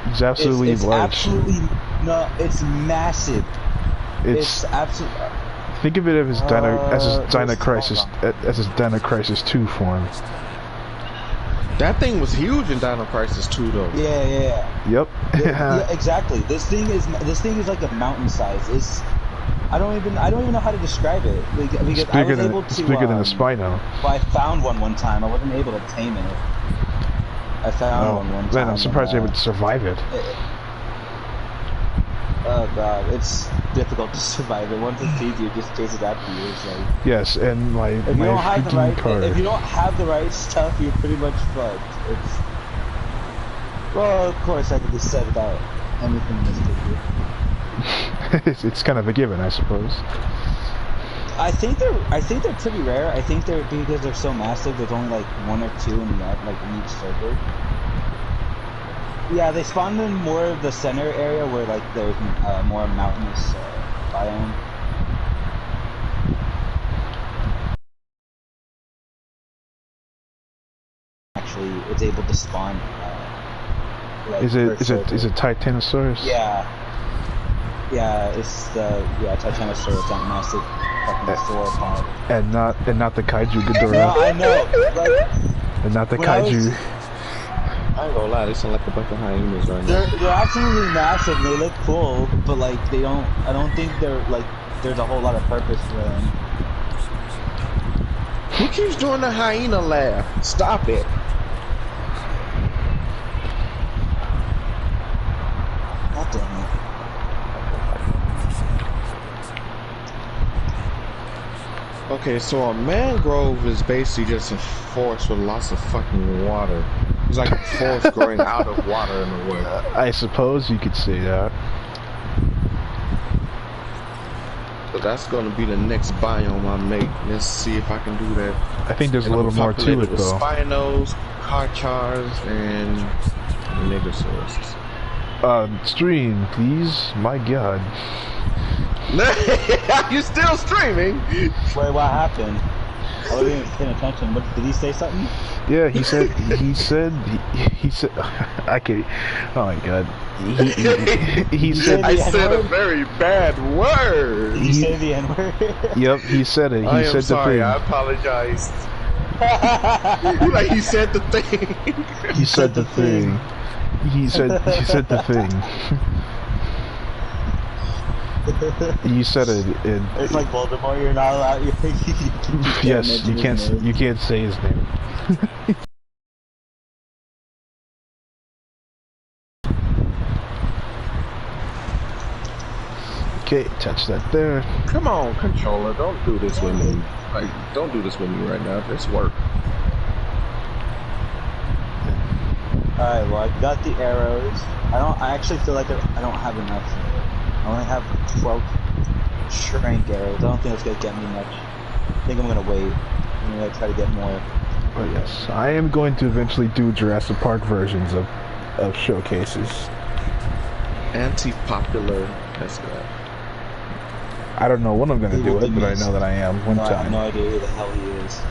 He's absolutely it's large. absolutely no. It's massive. It's absolutely. Think of it as his Dino there's Crisis 2 form. That thing was huge in Dino Crisis 2 though. Yeah. Yep. Yeah, exactly. This thing is like a mountain size. I don't even know how to describe it. Because I was able to. It's bigger than a Spino. Well, I found one time. I wasn't able to tame it. I found one time. Man, I'm surprised they would survive it. Oh god, it's difficult to survive it. Once it sees you, it just chases after you. It's like, yes, and if you don't have the right, car. if you don't have the right stuff, you're pretty much fucked. Well, of course, I could be said about anything in this video. It's kind of a given, I suppose. I think they're pretty rare. I think they're because they're so massive. There's only like one or two in each server. Yeah, they spawn in more of the center area where like there's more mountainous biome. Actually, it's able to spawn. Is it Titanosaurus? Yeah. Yeah, it's the Titanosaurus, that massive fucking sauropod. And not the Kaiju Ghidorah. No, I know. And not the Kaiju. I ain't gonna lie, they sound like a bunch of hyenas right now. They're absolutely massive. And they look cool, but like I don't think they're like there's a whole lot of purpose for them. Who keeps doing the hyena laugh? Stop it. God damn it. Okay, so a mangrove is basically just a forest with lots of fucking water. It's like a forest growing out of water in a way. I suppose you could say that. But that's gonna be the next biome I make. Let's see if I can do that. I think there's a little more to it though. Spinos, Carchars, and Negrosaurus. Stream, please. My god. You still streaming? Wait, what happened? I wasn't even paying attention. What, did he say something? Yeah, he said, he said, I can't, oh my god. He said, I said a very bad word. Did you say the N-word? yep, he said it. He I said am sorry. the I thing. apologize. Like he said the thing. He said the thing. He said the thing. You said it. It's like Voldemort. You're not allowed. Yes, you can't say his name. Okay, touch that there. Come on, controller. Don't do this with me. Like, don't do this with me right now. This work. Alright, well, I got the arrows. I actually feel like I don't have enough. I only have 12 shrink arrows. I don't think that's gonna get me much. I think I'm gonna wait. I'm gonna try to get more. Oh yes, I am going to eventually do Jurassic Park versions of showcases. Anti-popular. That's good. I don't know when I'm gonna do it, but I know that I am one I have time. no idea who the hell he is.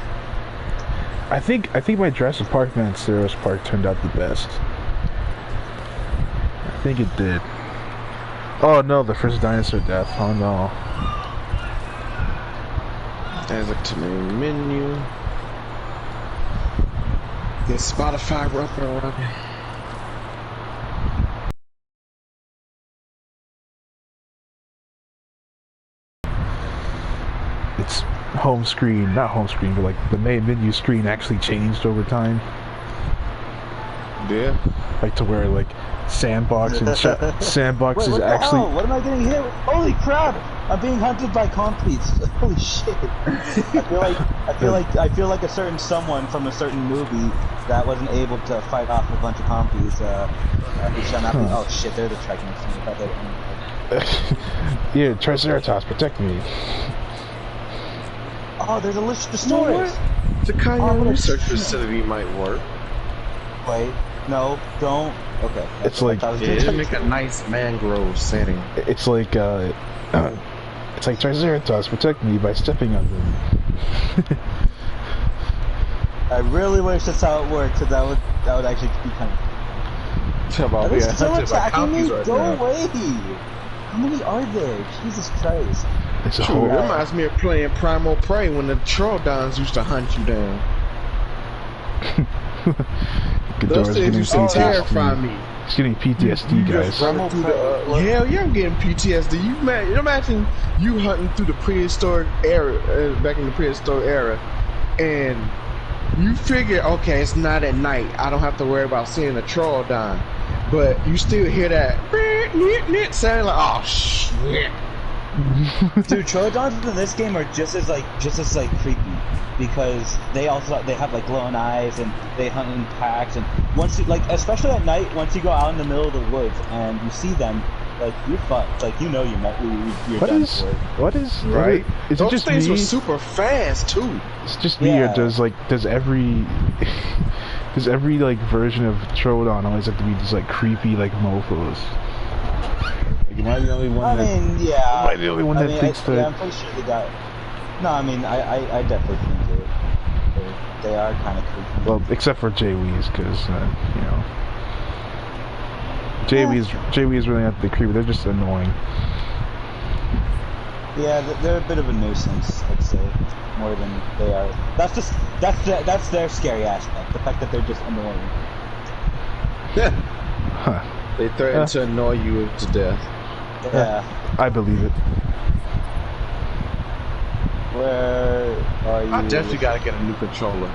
I think my Jurassic Park and Ceres Park turned out the best. I think it did. Oh no, the first dinosaur death. Oh no. There's a main menu. Get Spotify rougher around. It's home screen, not home screen, but like the main menu screen actually changed over time. Yeah. Like to where like Sandbox and Sandbox Wait, is what the actually. hell? What am I getting hit with? Holy crap! I'm being hunted by compies. Holy shit! I feel like a certain someone from a certain movie that wasn't able to fight off a bunch of compies. Oh shit! They're the Trek next to me. I thought they were. Yeah, Triceratops, protect me. Oh, there's a list of stories. The Canyon Research Facility might work. Wait, no, don't. Okay. It's like It'll make a nice mangrove setting. it's like Triceratops, protect me by stepping on them. I really wish that's how it worked, because that would actually be kind of. Are they still attacking me? Go away! How many are there? Jesus Christ! It's a True, whole. it reminds me of playing Primal Prey when the Troodons used to hunt you down. Those things used to terrify me. He's getting PTSD, guys. Hell yeah, I'm getting PTSD. You imagine you hunting through the prehistoric era, back in the prehistoric era, and you figure, okay, it's not at night. I don't have to worry about seeing a Troodon, but you still hear that sound like, oh shit. Dude, Troodons in this game are just as creepy, because they have like glowing eyes and they hunt in packs, and once you, like, especially at night, once you go out in the middle of the woods and you see them, like, you're fucked. Like, you know you're done for it. What is right? Is Those it just things me? were super fast too. It's just me, or does every like version of Troodon always have to be just like creepy like mofos? Like, am I the only one Am I the only one that thinks that? Yeah, I'm pretty sure they got. No, I mean, I definitely think they are kind of creepy. Well, except for JWeez, because you know, JWeez really not the creepy. They're just annoying. Yeah, they're a bit of a nuisance, I'd say, more than they are. That's their scary aspect. The fact that they're just annoying. Huh. They threaten to annoy you to death. Yeah. I believe it. Where are you? I definitely gotta get a new controller.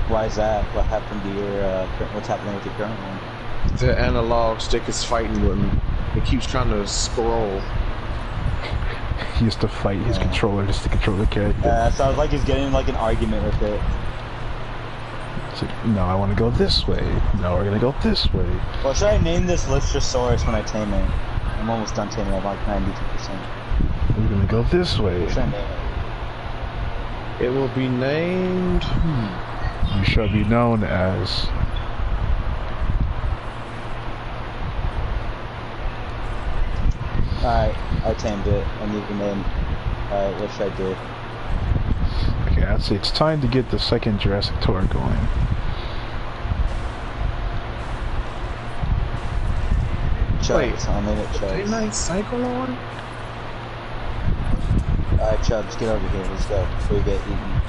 Why is that? What happened to your? What's happening with your current one? The analog stick is fighting with me. It keeps trying to scroll. He used to fight his controller just to control the character. Sounds like he's getting like an argument with it. It's like, no, I want to go this way. No, we're gonna go this way. Well, should I name this Lystrosaurus when I tame it? I'm almost done taming it, like 92%. We're gonna go this way. What should I name it? It will be named. You shall be known as. Alright, I tamed it. I need the name. Alright, what should I do? Okay, I'd say it's time to get the second Jurassic tour going. Chubbs, I'm in it, Chubbs. Didn't I cycle on? Alright, Chubbs, get over here. Let's go. Before we get eaten.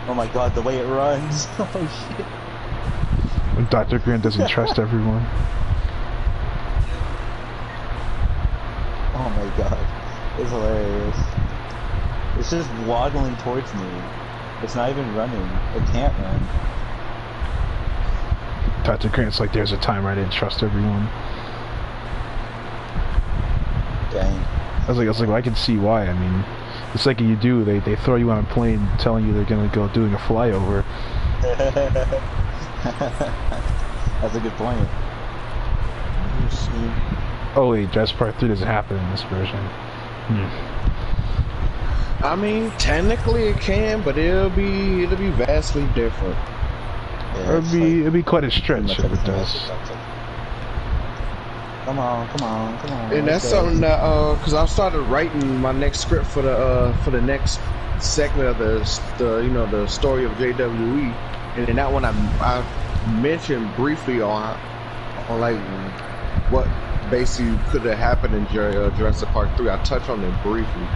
Oh my god, the way it runs. Oh shit. When Dr. Grant doesn't trust everyone. Oh my god. It's hilarious. It's just waddling towards me. It's not even running. It can't run. Dr. Grant's like, there's a time I didn't trust everyone. Dang. I was like, well, I can see why. I mean, the second you do, they throw you on a plane telling you they're gonna go doing a flyover. That's a good point. Oh wait, Jurassic Park 3 doesn't happen in this version. I mean, technically it can, but it'll be vastly different. Yeah, It'd be quite a stretch if it does. Come on, come on, come on. And that's something that, cause I started writing my next script for the next segment of the story of JWE, and in that one I mentioned briefly on like what basically could have happened in Jurassic Park 3. I touched on it briefly,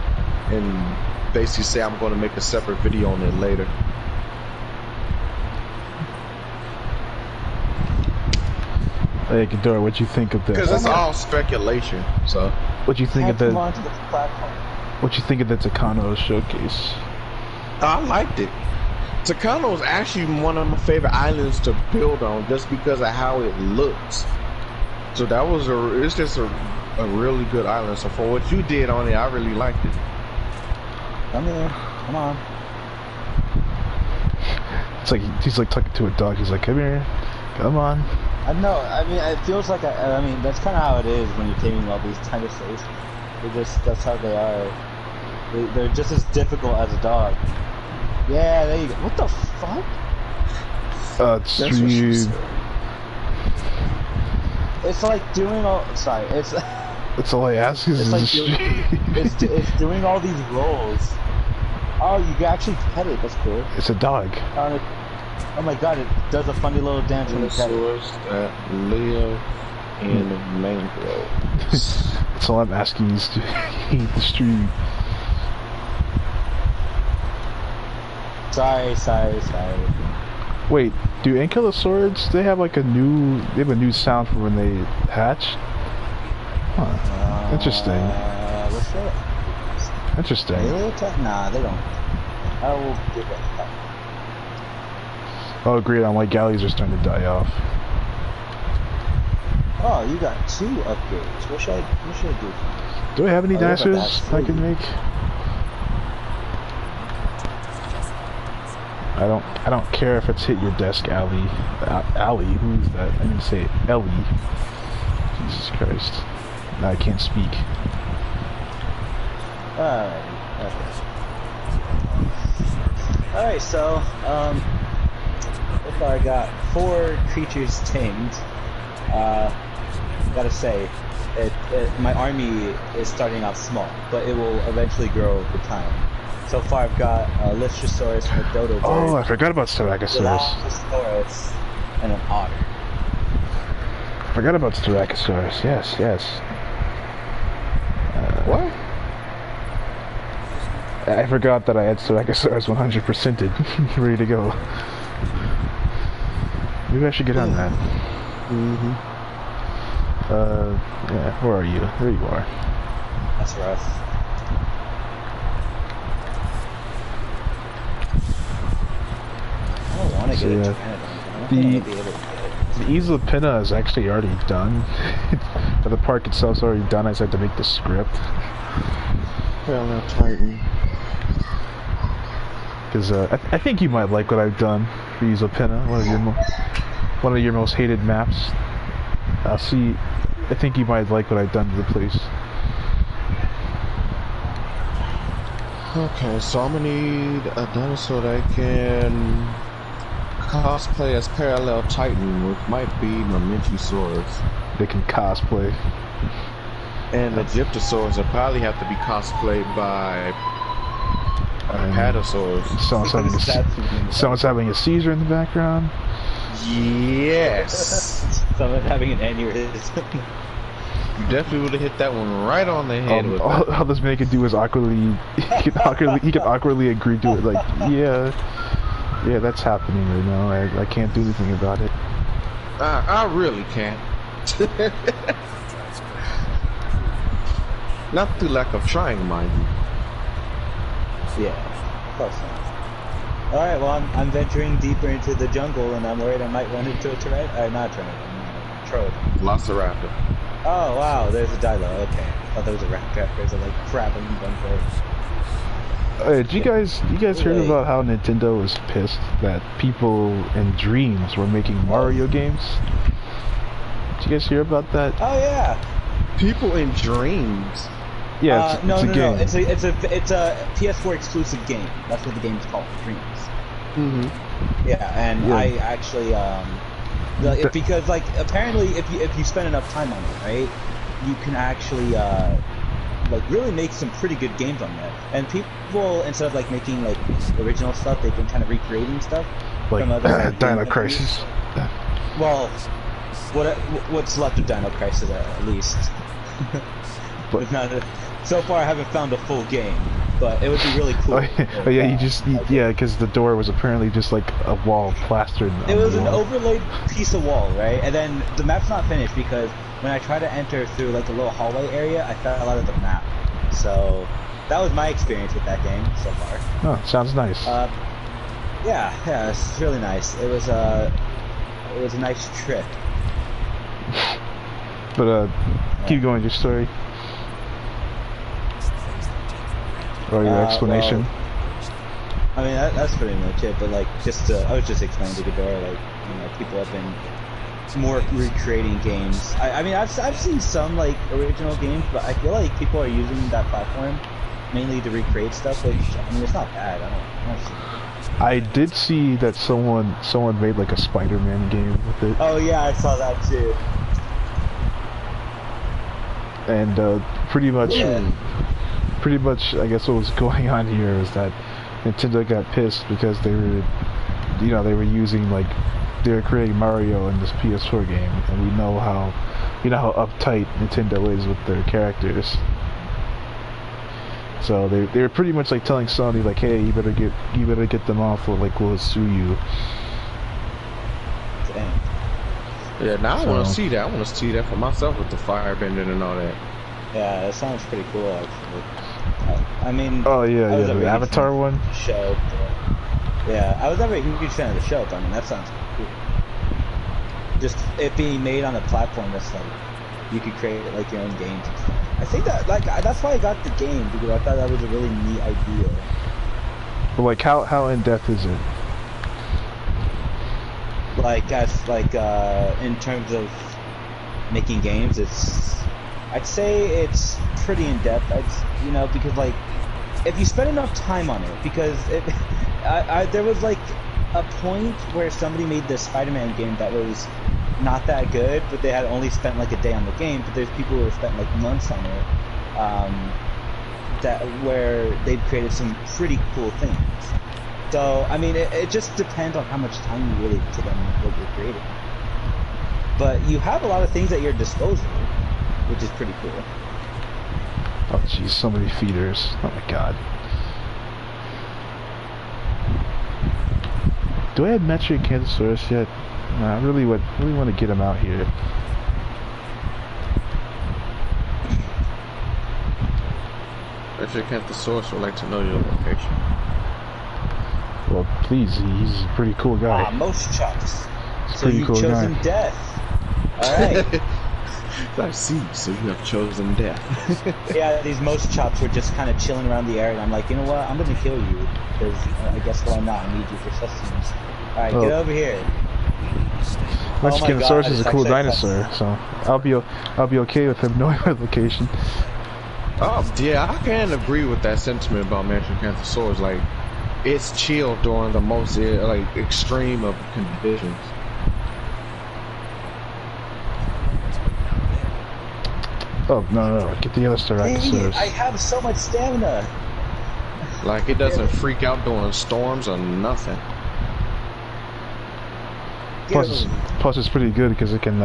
and basically say I'm going to make a separate video on it later. Hey, Ghidorah, what'd you think of the? Because it's all speculation. So, what'd you think of the? Onto the platform. What'd you think of the Takano showcase? I liked it. Takano is actually one of my favorite islands to build on, just because of how it looks. So that was it's just a really good island. So for what you did on it, I really liked it. Come here, come on. It's like he's like talking to a dog. He's like, come here, come on. I know. I mean, it feels like I mean, that's kind of how it is when you're taming all these dinosaurs. That's how they are. They're just as difficult as a dog. Yeah, there you go. What the fuck? It's like doing all. Sorry, it's. That's all I ask is. It's like it's doing all these rolls. Oh, you can actually pet it. That's cool. It's a dog. Oh my god, it does a funny little dance when you pet it. That live in mangroves. That's all I'm asking is to hate the stream. Sorry. Wait, do ankylosaurids? They have like a new sound for when they hatch. Huh. Interesting. What's that? Interesting. Nah, they don't. I will give it that. Oh, great! White galleys are starting to die off. Oh, you got 2 upgrades. What should I do? Do I have any dinosaurs I can make? I don't care if it's hit your desk, Allie. Allie, who's that? I didn't say Ellie. Jesus Christ. Now I can't speak. Alright, so, so far I got 4 creatures tamed. Gotta say, my army is starting out small, but it will eventually grow over time. So far I've got Lystrosaurus, a dodo bird. Oh, I forgot about Styracosaurus. Dilophosaurus, and an otter. Forgot about Styracosaurus. Yes. What? I forgot that I had Styracosaurus 100%ed, ready to go. Maybe I should get on that. Yeah, where are you? There you are. That's rough. I don't want to get it. The Easel of Pinna is actually already done. The park itself's already done. I just had to make the script. Parallel Titan. Because I think you might like what I've done for Easel Pinna, one of your most hated maps. I think you might like what I've done to the place. Okay, so I'm gonna need a dinosaur that can cosplay as Parallel Titan, which might be Mamenchisaurus. they can cosplay. And the Gyptosaurs will probably have to be cosplayed by Apatosaurs. Someone's having a seizure in the background. Yes. Someone having an aneurysm. You definitely would have hit that one right on the head with that. All this man could do is awkwardly, he can awkwardly agree to it. Like, yeah, that's happening right now. I can't do anything about it. I really can't. Not through lack of trying, mind you. Yeah, close enough. Alright, well, I'm venturing deeper into the jungle, and I'm worried I might run into a Troll. Velociraptor. Oh, wow, there's a Dilo. Okay. I thought there was a Ratcat. There's a, like, crab in one place. Did you guys heard about how Nintendo was pissed that people in dreams were making Mario games? Did you guys hear about that? Oh, yeah. People in dreams. Yeah, it's a game. It's a PS4 exclusive game. That's what the game's called, Dreams. Mm-hmm. Yeah, and Yeah. I actually because like apparently if you spend enough time on it, right, you can actually like really make some pretty good games on that. And people, instead of like making like original stuff, they've been kind of recreating stuff Like from other Dino Crisis. Well, what's left of Dino Crisis at least. But It's not so far I haven't found a full game, but it would be really cool. Oh yeah, because the door was apparently just like a wall plastered. It was an overlaid piece of wall, right? And then the map's not finished because when I tried to enter through like a little hallway area, I fell out of the map. So that was my experience with that game so far. Oh, sounds nice. Yeah, it's really nice. It was a nice trip. But keep going your story. Or your explanation. Well, I mean, that's pretty much it. But like, I was just explaining to Ghidorah, like, people have been more recreating games. I mean, I've seen some like original games, but I feel like people are using that platform mainly to recreate stuff. Which I mean, it's not bad. I don't see. I did see that someone made like a Spider-Man game with it. Oh yeah, I saw that too. And pretty much, I guess what was going on here is that Nintendo got pissed because they were using they were creating Mario in this PS4 game, and we know how uptight Nintendo is with their characters. So they were pretty much like telling Sony like, hey, you better get them off, or like we'll sue you. Dang. Yeah, now I want to see that. I want to see that for myself with the firebending and all that. Yeah, that sounds pretty cool actually. I mean, oh yeah, the Avatar one. Show. Yeah, I was never a huge fan of the show, but I mean that sounds cool. Just it being made on a platform that's like you could create like your own games and stuff. I think that that's why I got the game, because I thought that was a really neat idea. But like how in depth is it? Like in terms of making games, I'd say it's pretty in depth. Because like if you spend enough time on it, because there was like a point where somebody made this Spider-Man game that was not that good, but they had only spent like a day on the game. But there's people who have spent like months on it, where they've created some pretty cool things. So I mean, it just depends on how much time you really put on what you're creating. But you have a lot of things at your disposal, which is pretty cool. Oh jeez, so many feeders. Oh my god. Do I have Metric Cantosaurus yet? No, I really want to get him out here. Metric Cantosaurus would like to know your location. Well, please, he's a pretty cool guy. Most chucks. He's a So pretty you've cool chosen guy. death. Alright. I see, so you have chosen death. Yeah, these most chops were just kind of chilling around the area, and I'm like, you know what, I'm gonna kill you, because I guess why not, I need you for sustenance. Alright, get over here. Mexican God, Source is a it's cool actually a dinosaur, so I'll be okay with him knowing my location. Oh yeah, I can agree with that sentiment about Metric Cantosaurus. Like, it's chill during the most extreme of conditions. Oh, no. Get the other Dang it, Styracosaurus. I have so much stamina. Like, it doesn't freak out during storms or nothing. Plus, it's pretty good because it can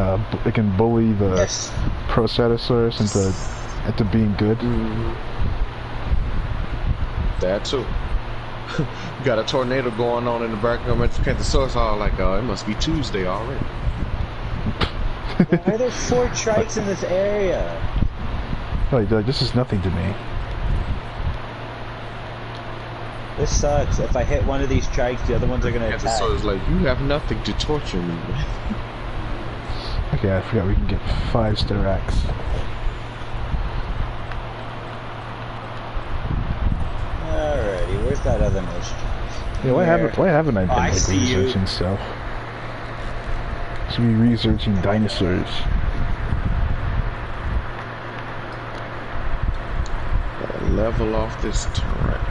bully the Yes. Procetosaurus into being good. That too. You got a tornado going on in the back of the source hall, like, it must be Tuesday already. Why are there 4 trikes in this area? Like, this is nothing to me. This sucks. If I hit one of these trikes, the other ones are gonna And the attack. source like, you have nothing to torture me with. Okay, I forgot we can get 5 Styrax. Alrighty, where's that other nose? Yeah, why haven't I been I like see you. researching stuff? Should be researching dinosaurs. Level off this turret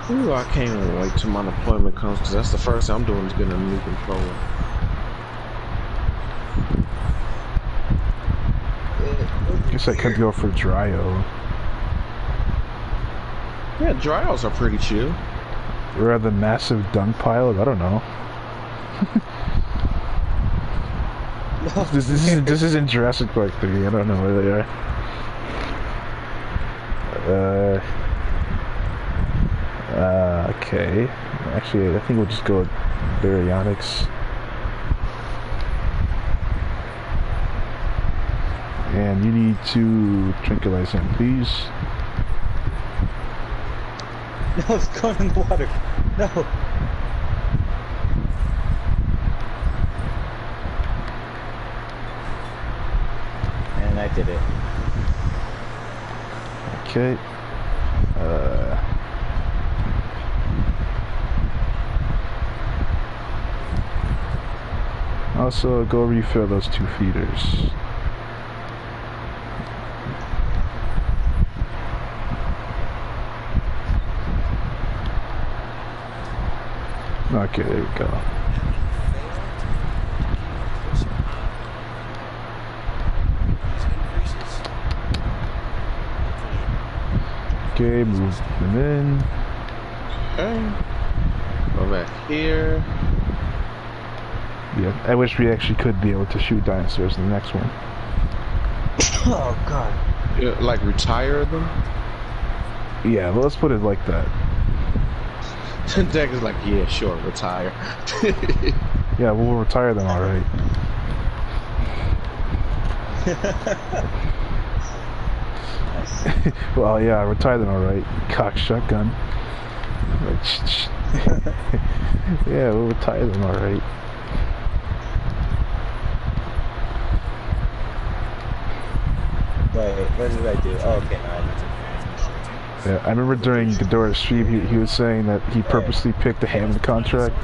here. Ooh, I can't even wait till my deployment comes, because that's the first thing I'm doing is getting a new controller. Guess I could go for Dryo. Yeah, dryouts are pretty chill. Or the massive dung pile, I don't know. This isn't Jurassic Park 3, I don't know where they are. Okay. Actually, I think we'll just go with Baryonyx. And you need to tranquilize him, please. No, it's going in the water. No. And I did it. Okay. Also, go refill those 2 feeders. Okay, there we go. Okay, move them in. Okay. Go back here. Yeah, I wish we actually could be able to shoot dinosaurs in the next one. Oh god. Yeah, like retire them? Yeah, well, let's put it like that. Deck is like, yeah, sure, retire. Yeah, we'll retire them, alright. Well, yeah, retire them, alright. Cock shotgun. Yeah, we'll retire them, alright. Wait, what did I do? Oh, okay, no, I didn't. Yeah, I remember during Ghidorah's stream, he was saying that he purposely picked the Hammond contract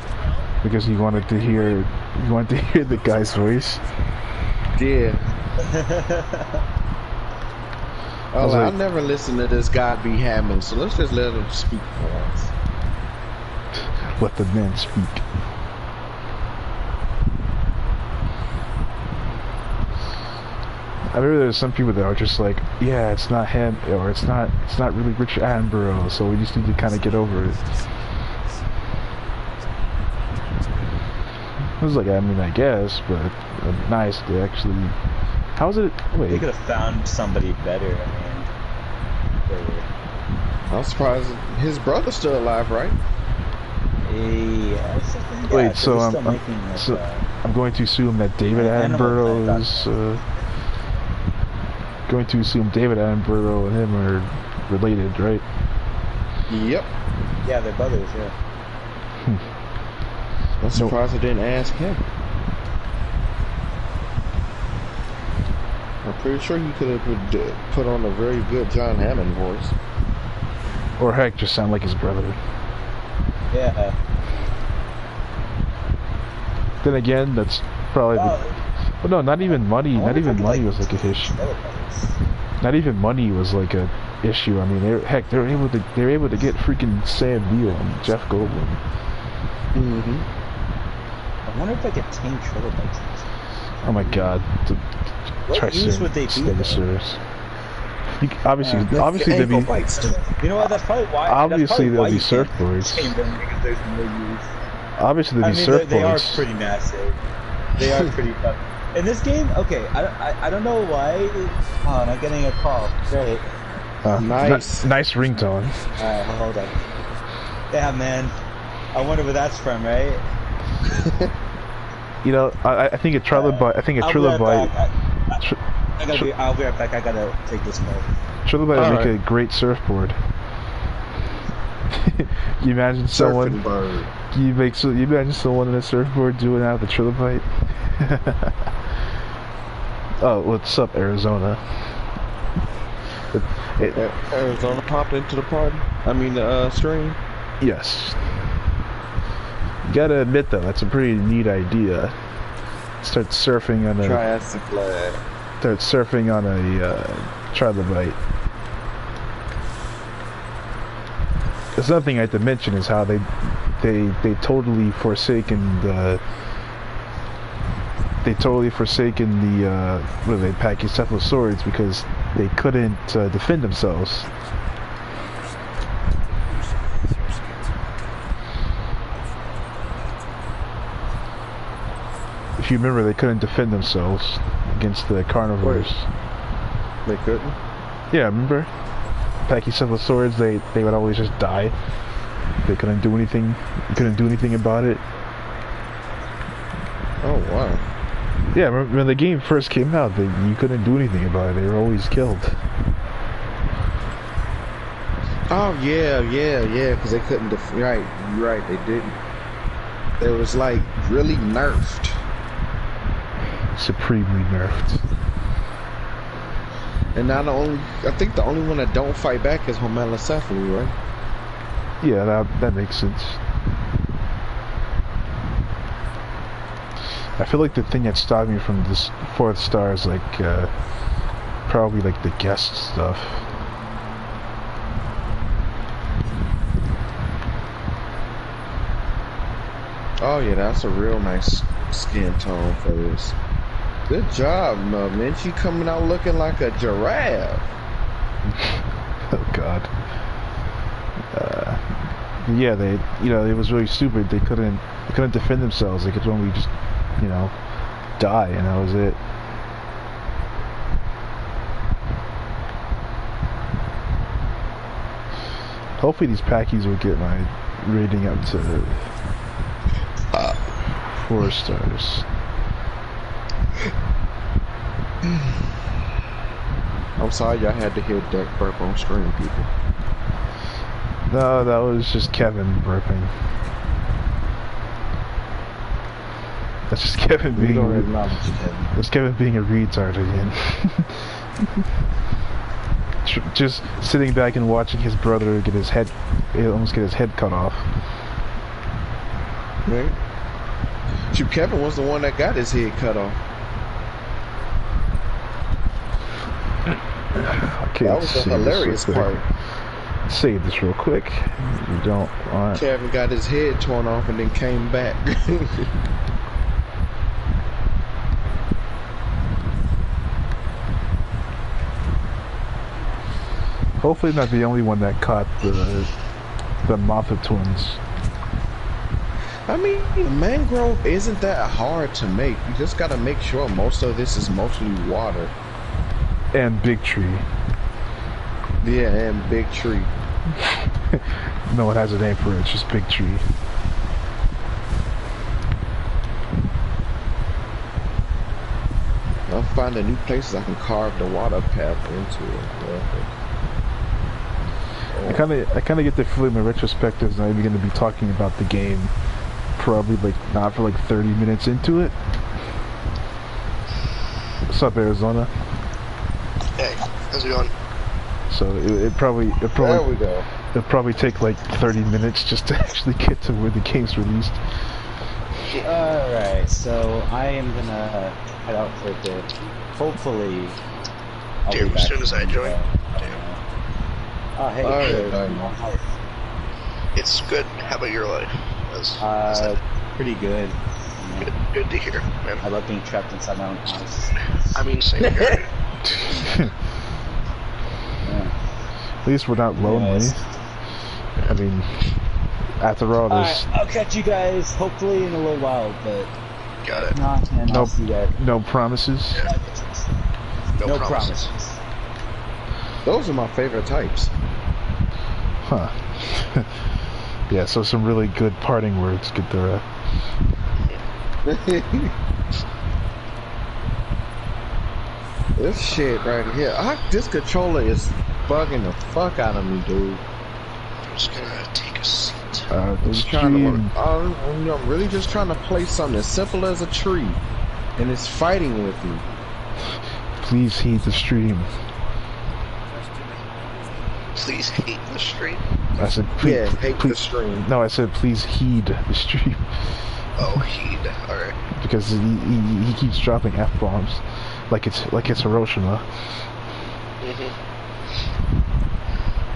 because he wanted to hear the guy's voice. Yeah. I was like, like, I've never listened to this guy be Hammond, so let's just let him speak for us. Let the man speak. I remember there's some people that are just like, yeah, it's not him, or it's not really Richard Attenborough, so we just need to kind of get over it. I was like, I mean, I guess, but nice to actually. How's it? Wait. They could have found somebody better. I mean, I'm surprised his brother's still alive, right? yes, yeah, Wait, so I'm I'm going to assume that David Attenborough is. Going to assume David Attenborough and him are related, right? Yep. Yeah, they're brothers. Yeah. I'm surprised I didn't ask him. I'm pretty sure he could have put on a very good John Hammond voice. Or heck, just sound like his brother. Yeah. Then again, that's probably well, no, not even money. Not even money was like a issue. Not even money was like a issue. I mean, they were able to get freaking Sam Neill and Jeff Goldblum. I wonder if I could tame trilobites. Oh my god, What use would they be? Stegosaurus. Obviously they'd be. You know what? That's probably why. Obviously they'll be surfboards. surfboards. Because there's no use. Obviously they'll be surfboards. They are pretty massive. They are pretty fun. In this game, okay, I don't know why. Oh, and I'm getting a call. Great. Nice. Nice ringtone. Alright, hold on. Yeah, man. I wonder where that's from, right? You know, I think a trilobite. I think a trilobite. I'll be right back. I gotta take this call. Trilobite would make a great surfboard. You imagine someone. You imagine someone in a surfboard doing out the trilobite. Oh, what's up, Arizona? Arizona popped into the party. I mean, the stream. Yes. You gotta admit though, that's a pretty neat idea. Start surfing on a. Triassic flag. Start surfing on a trilobite. There's another thing I have to mention is how they totally forsaken the. They totally forsaken the what are they, Pachycephalosaurids because they couldn't defend themselves. If you remember, they couldn't defend themselves against the carnivores. They couldn't? Yeah, remember? Pachycephalosaurids, they would always just die. They couldn't do anything. You couldn't do anything about it. Oh wow. Yeah, when the game first came out, you couldn't do anything about it. They were always killed. Oh yeah, because they couldn't right, they didn't. It was like really nerfed. Supremely nerfed. And now I think the only one that don't fight back is Homalocephaly, right? Yeah, that makes sense. I feel like the thing that stopped me from this 4th star is like probably like the guest stuff. Oh yeah, that's a real nice skin tone for this. Good job, man. She coming out looking like a giraffe. Oh god. Yeah, it was really stupid. They couldn't defend themselves. They could only just, die, and that was it. Hopefully these Packies will get my rating up to 4 stars. I'm sorry y'all had to hear Deck burp on screen, people. No, that was just Kevin burping. That's just Kevin being. That's Kevin being a retard again. Just sitting back and watching his brother almost get his head cut off. Right. Shoot, Kevin was the one that got his head cut off. Okay, that was the hilarious part. Save this real quick. You don't want. Kevin got his head torn off and then came back. Hopefully not the only one that caught the Mothra twins. I mean, mangrove isn't that hard to make. You just gotta make sure most of this is mostly water. And big tree. Yeah, and big tree. No one has a name for it, it's just big tree. I'm finding new places I can carve the water path into it. I kind of get the feeling my retrospective is not even going to be talking about the game. Probably not for 30 minutes into it. What's up, Arizona? Hey, how's it going? So it probably there we go. It'll probably take 30 minutes just to actually get to where the game's released. Alright, so I am gonna head out for a bit. Hopefully I'll be back as soon as I join. Oh, hey, It's good. How about your life? pretty good. Good to hear, man. I love being trapped inside my own house. I mean, same here. Yeah. At least we're not lonely. Yes. I mean, after all this... Alright, I'll catch you guys hopefully in a little while, but... Got it. Not, and I'll see you guys. No promises? No promises. Those are my favorite types. Huh. Yeah, so some really good parting words get there. This shit right here. This controller is bugging the fuck out of me, dude. I'm just gonna take a seat. I'm really just trying to play something as simple as a tree, and it's fighting with me. Please heed the stream. Please hate the stream. I said, Yeah, hate the stream. No, I said, please heed the stream. Oh, heed. Alright. Because he keeps dropping F-bombs like it's Hiroshima.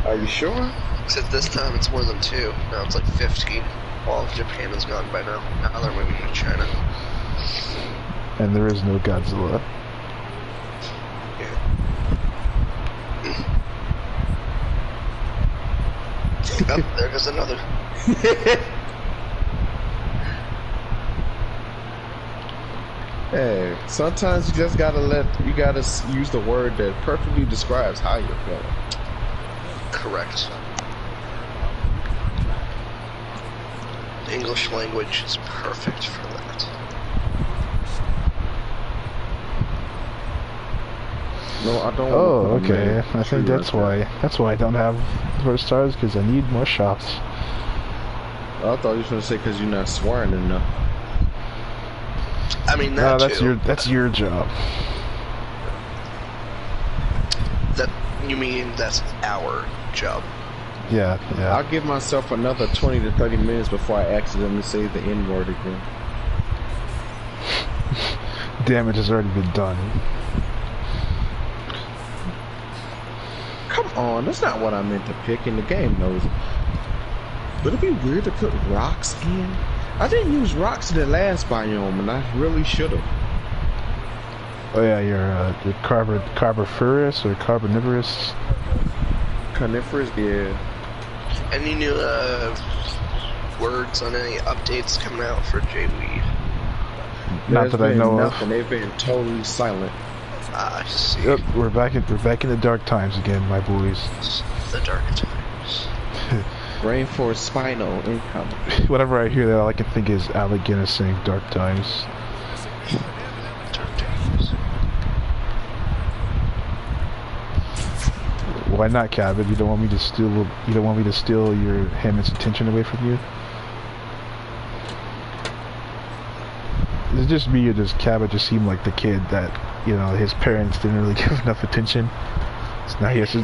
Are you sure? Except this time it's more than 2. Now it's like 15. All of Japan is gone by now. Now they're moving to China. And there is no Godzilla. Oh, there goes another. Hey, sometimes you just gotta use the word that perfectly describes how you're feeling. Correct. The English language is perfect for that. No, I don't. Oh, okay. I think that's why I don't have 4 stars, because I need more shots. I thought you were gonna say because you're not swearing enough. I mean, No, that's your job. That you mean that's our job? Yeah. I'll give myself another 20 to 30 minutes before I accidentally say the N-word again. Damage has already been done. Come on, that's not what I meant to pick, and the game knows it. Would it be weird to put rocks in? I didn't use rocks in the last biome, and I really should have. Oh yeah, you're carnivorous or carnivorous? Carnivorous, yeah. Any new words on any updates coming out for JWeed? Not that I know of. They've been totally silent. I see. Yep, we're back in the dark times again, my boys. The dark times. Rainforest Spinal incoming. Whenever I hear that, all I can think is Alec Guinness saying "Dark Times." Dark times. Why not, Cabot? You don't want me to steal your Hammond's attention away from you? Is it just me, or does Cabot just seem like the kid that, you know, his parents didn't really give enough attention? So now he has to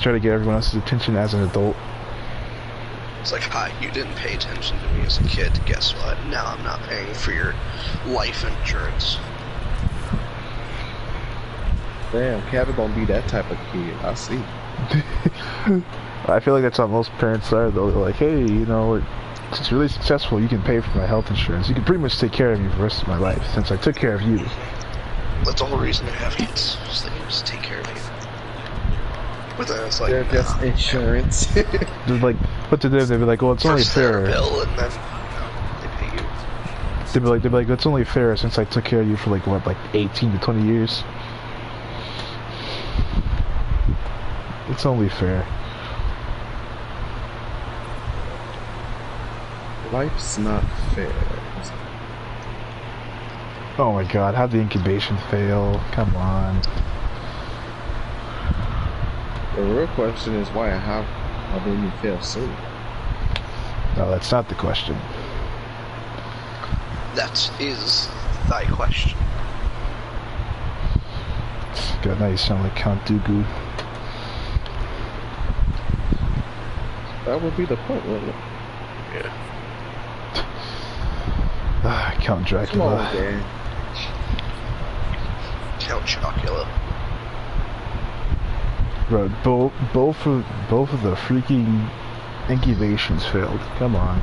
try to get everyone else's attention as an adult. It's like, hi, you didn't pay attention to me as a kid. Guess what? Now I'm not paying for your life insurance. Damn, Cabot gonna be that type of kid. I see. I feel like that's how most parents are, though. They're like, hey, you know, it's really successful. You can pay for my health insurance. You can pretty much take care of me for the rest of my life, since I took care of you. That's the whole reason they have kids. So they can just take care of you. But then it's like, they're just insurance. They're like, what to do? They'd be like, well, it's only fair. Bill and then they pay you. They'd be like, it's only fair since I took care of you for like 18 to 20 years. It's only fair. Life's not fair. Oh my god, how'd the incubation fail? Come on. The real question is why and how didn't you fail soon? No, that's not the question. That is thy question. God, now you sound like Count Dooku. That would be the point, wouldn't it? Yeah. Count Dracula. Come on, Dan. Count Chocula. Bro, both of the freaking incubations failed. Come on.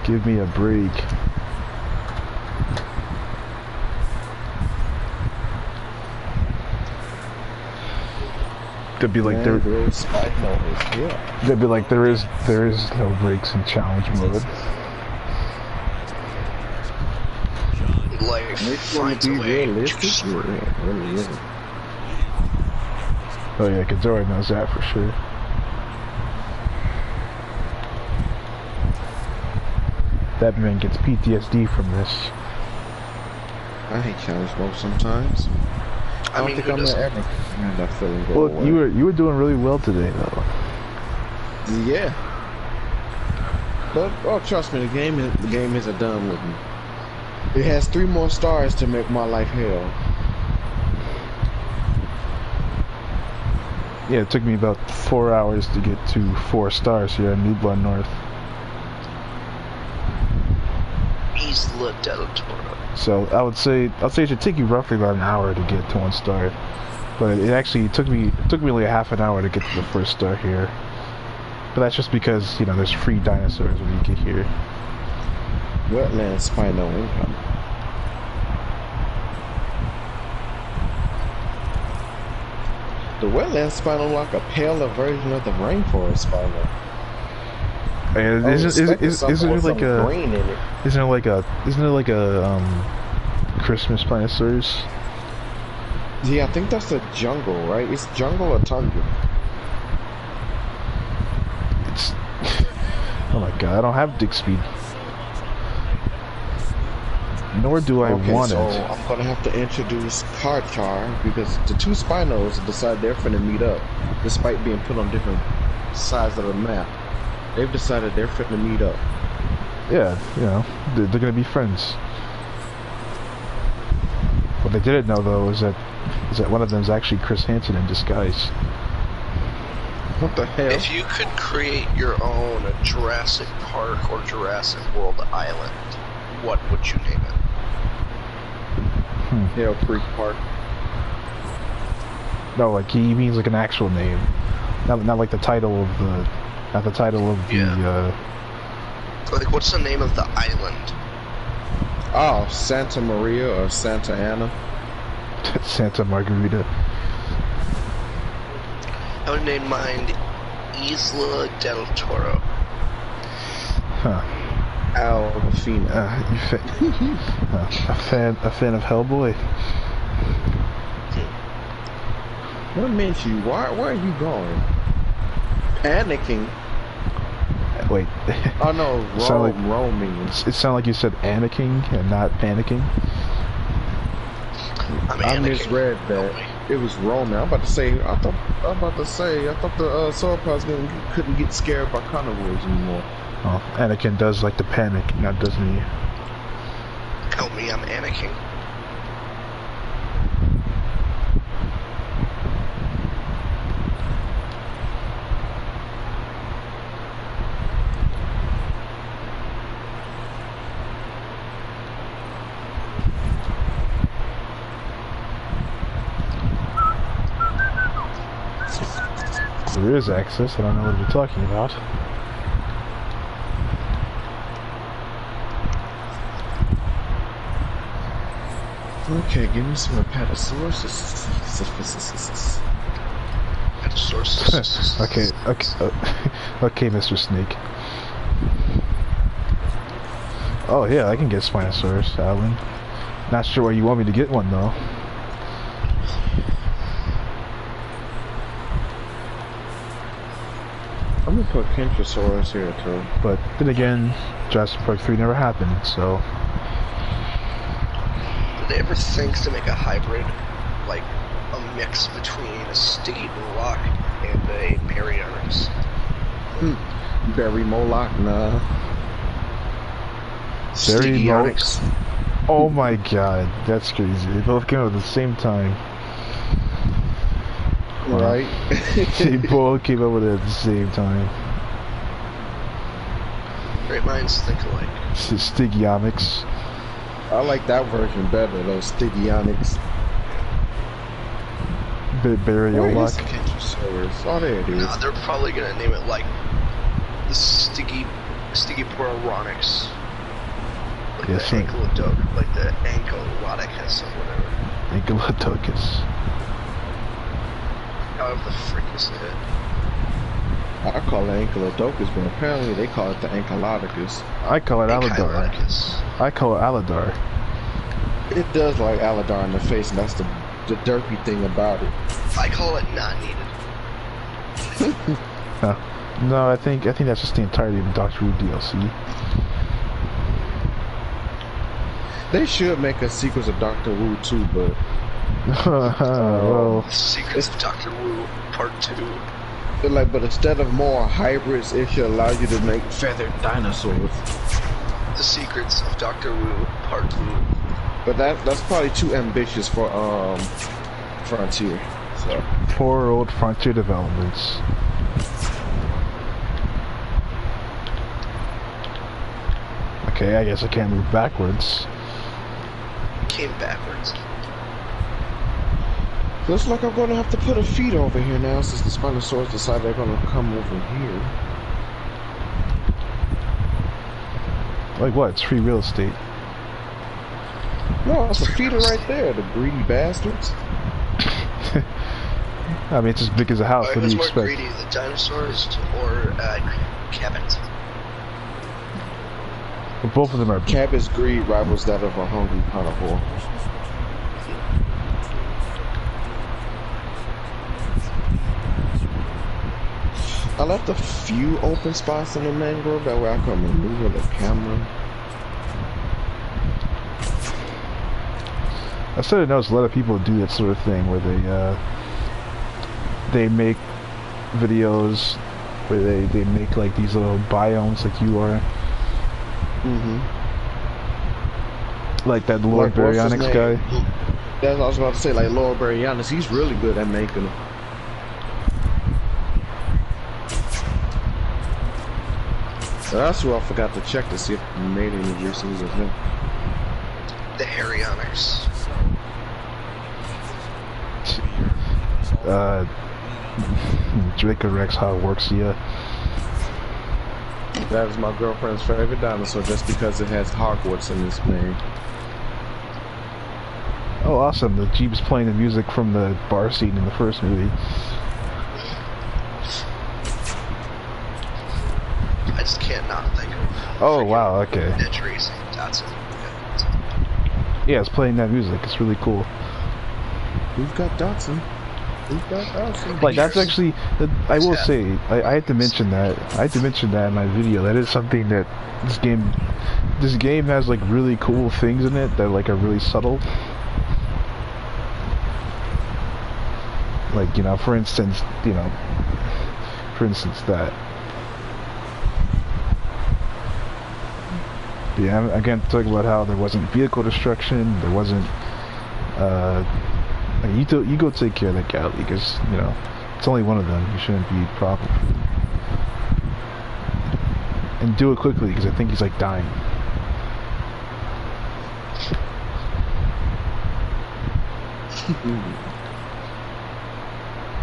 Give me a break. They'd be like there. They'd be like there is no breaks in challenge mode. Life finds a way to screw. It really isn't. Oh yeah, Kazori knows that for sure. That man gets PTSD from this. I hate challenge mode sometimes. I don't think I'm gonna ever have that feeling go away. You were doing really well today though. Yeah. But oh, trust me, the game isn't done with me. It has 3 more stars to make my life hell. Yeah, it took me about 4 hours to get to 4 stars here in Nublar North. Isla del Toro. So I'd say it should take you roughly about an hour to get to 1 star. But it actually took me like a half an hour to get to the first star here. But that's just because, you know, there's free dinosaurs when you get here. Wetland spino income. The wetland spino like a paler version of the rainforest spino. And isn't it like a green in it? Isn't it like a Christmas Spinosaurus? Yeah, I think that's a jungle, right? It's jungle or tundra. It's oh my god, I don't have dig speed. Nor do I want so it. I'm gonna have to introduce Karchar because the 2 Spinos decided they're finna meet up, despite being put on different sides of the map. They've decided they're finna meet up. Yeah, you know, they're gonna be friends. What they didn't know though is that one of them is actually Chris Hansen in disguise. What the hell? If you could create your own Jurassic Park or Jurassic World island, what would you name it? Hell Creek Park. No, like he means like an actual name, not like the title of the, Like, what's the name of the island? Oh, Santa Maria or Santa Ana. Santa Margarita. I would name mine Isla del Toro. Huh. Albufina. A fan of Hellboy. What meant you? Where are you going? Panicking. Wait. Oh no, roaming. It sounded like you said Anakin and not panicking. I misread that. It was roaming. I thought the sauropods couldn't get scared by carnivores anymore. Oh, Anakin does like to panic, now doesn't he? Help me, I'm Anakin. There is access, I don't know what you're talking about. Okay, give me some Apatosaurus. Okay, Mr. Snake. Oh yeah, I can get Spinosaurus, Alan. Not sure where you want me to get one though. I'm gonna put Kentrosaurus here too. But then again, Jurassic Park 3 never happened, so... Did they ever think to make a hybrid? Like, a mix between a sticky Moloch and a Barryonis? Barry Moloch, nah. Barry Moloch? Oh my god, that's crazy. They both came out at the same time. Right? They both came up with it at the same time. Great minds think alike. Stygionics. I like that version better, those Stygionics. Barryolok. Oh, there it is. No, they're probably gonna name it like the Stygipororonyx. the Yes, sir. ankylodocus, like the ankylodocus or whatever. Ankylodocus. However the frick you say it. I call it ankylodocus, but apparently they call it the ankylodocus. I call it Aladar. Ankylodocus. I call it Aladar. It does like Aladar in the face, and that's the derpy thing about it. I call it not needed. No, I think that's just the entirety of the Doctor Who DLC. They should make a sequence of Doctor Who too, but Well, Secrets of Doctor Wu, Part 2. but instead of more hybrids, it should allow you to make feathered dinosaurs. The Secrets of Doctor Wu, Part 2. But that's probably too ambitious for Frontier. So poor old Frontier Developments. Okay, I guess I can't move backwards. Came backwards. looks like I'm gonna have to put a feed over here now since the Spinosaurus decide they're gonna come over here. Like what? It's free real estate. No, it's a feeder right there, the greedy bastards. I mean, it's as big as a house. What do Who's you more expect? greedy, the dinosaurs or cabins? Well, both of them are. Cabot's greed rivals that of a hungry carnivore. I left a few open spots in the mangrove, that way I can maneuver the camera. I started to notice a lot of people do that sort of thing where they make videos where they make like these little biomes like you are. Like that Lord Like, what's his Baryonyx name? guy. That's what I was about to say, like Lord Baryonyx, he's really good at making them. So that's who I forgot to check to see if he made any recently with him. The Haryonyx. Draco Rex, how it works, yeah. That is my girlfriend's favorite dinosaur just because it has Hogwarts in its name. Oh, awesome! The Jeep's playing the music from the bar scene in the first movie. I just can't not think of. Oh wow, okay. Edge Racing, Datsun. Yeah, it's playing that music. It's really cool. We've got Datsun. We've got Datsun. Like that's actually, I will say, I had to mention that. I had to mention that in my video. That is something that this game has like really cool things in it that like are really subtle. Like, you know, for instance that. Yeah, again, talking about how there wasn't vehicle destruction, there wasn't, you go take care of that Galley, because, you know, it's only one of them, you shouldn't be a problem. And do it quickly, because I think he's, like, dying.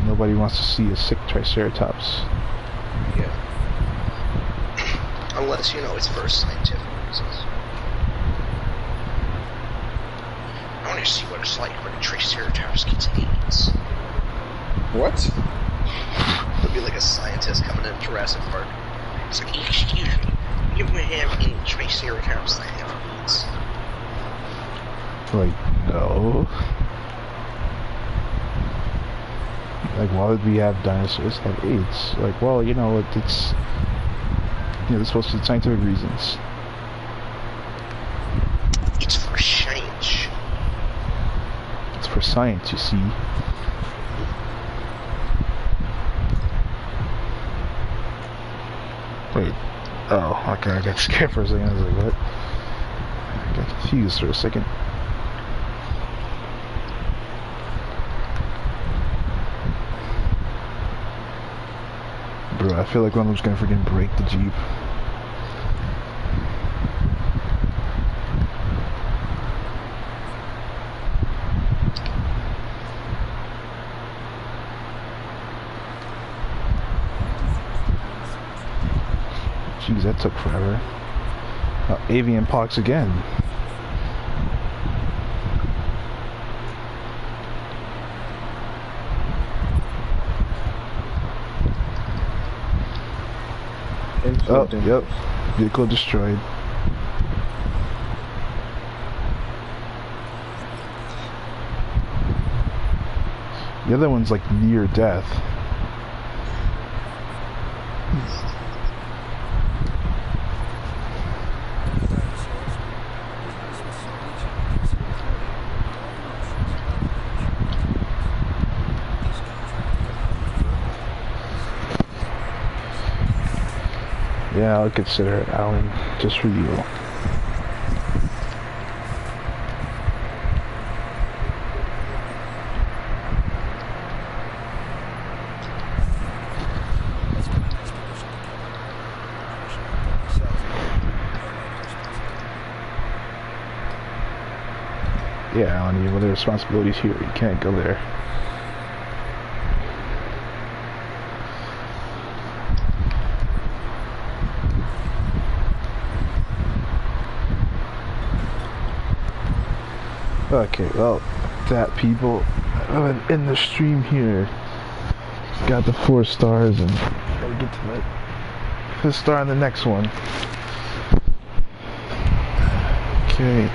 Nobody wants to see a sick Triceratops. Yeah. Unless, you know, it's for scientific reasons. I want to see what it's like when a Triceratops gets AIDS. What? It'll be like a scientist coming in Jurassic Park. It's like, excuse me, you have any Triceratops that have AIDS? Like, no. Like, why would we have dinosaurs have AIDS? Like, well, you know, it's you know, it's supposed to be scientific reasons. It's for science. It's for science, you see. Wait. Oh, okay, I got scared for a second. I was like, what? I got confused for a second. Bro, I feel like one of them's gonna freaking break the Jeep. Jeez, that took forever. Avian pox again. Oh, yep. Vehicle destroyed. The other one's like near death. Yeah, I'll consider it, Alan, just for you. Yeah, Alan, you have other responsibilities here. You can't go there. Okay, well, that people in the stream here got the 4 stars, and gotta get to the 5th star in the next one. Okay.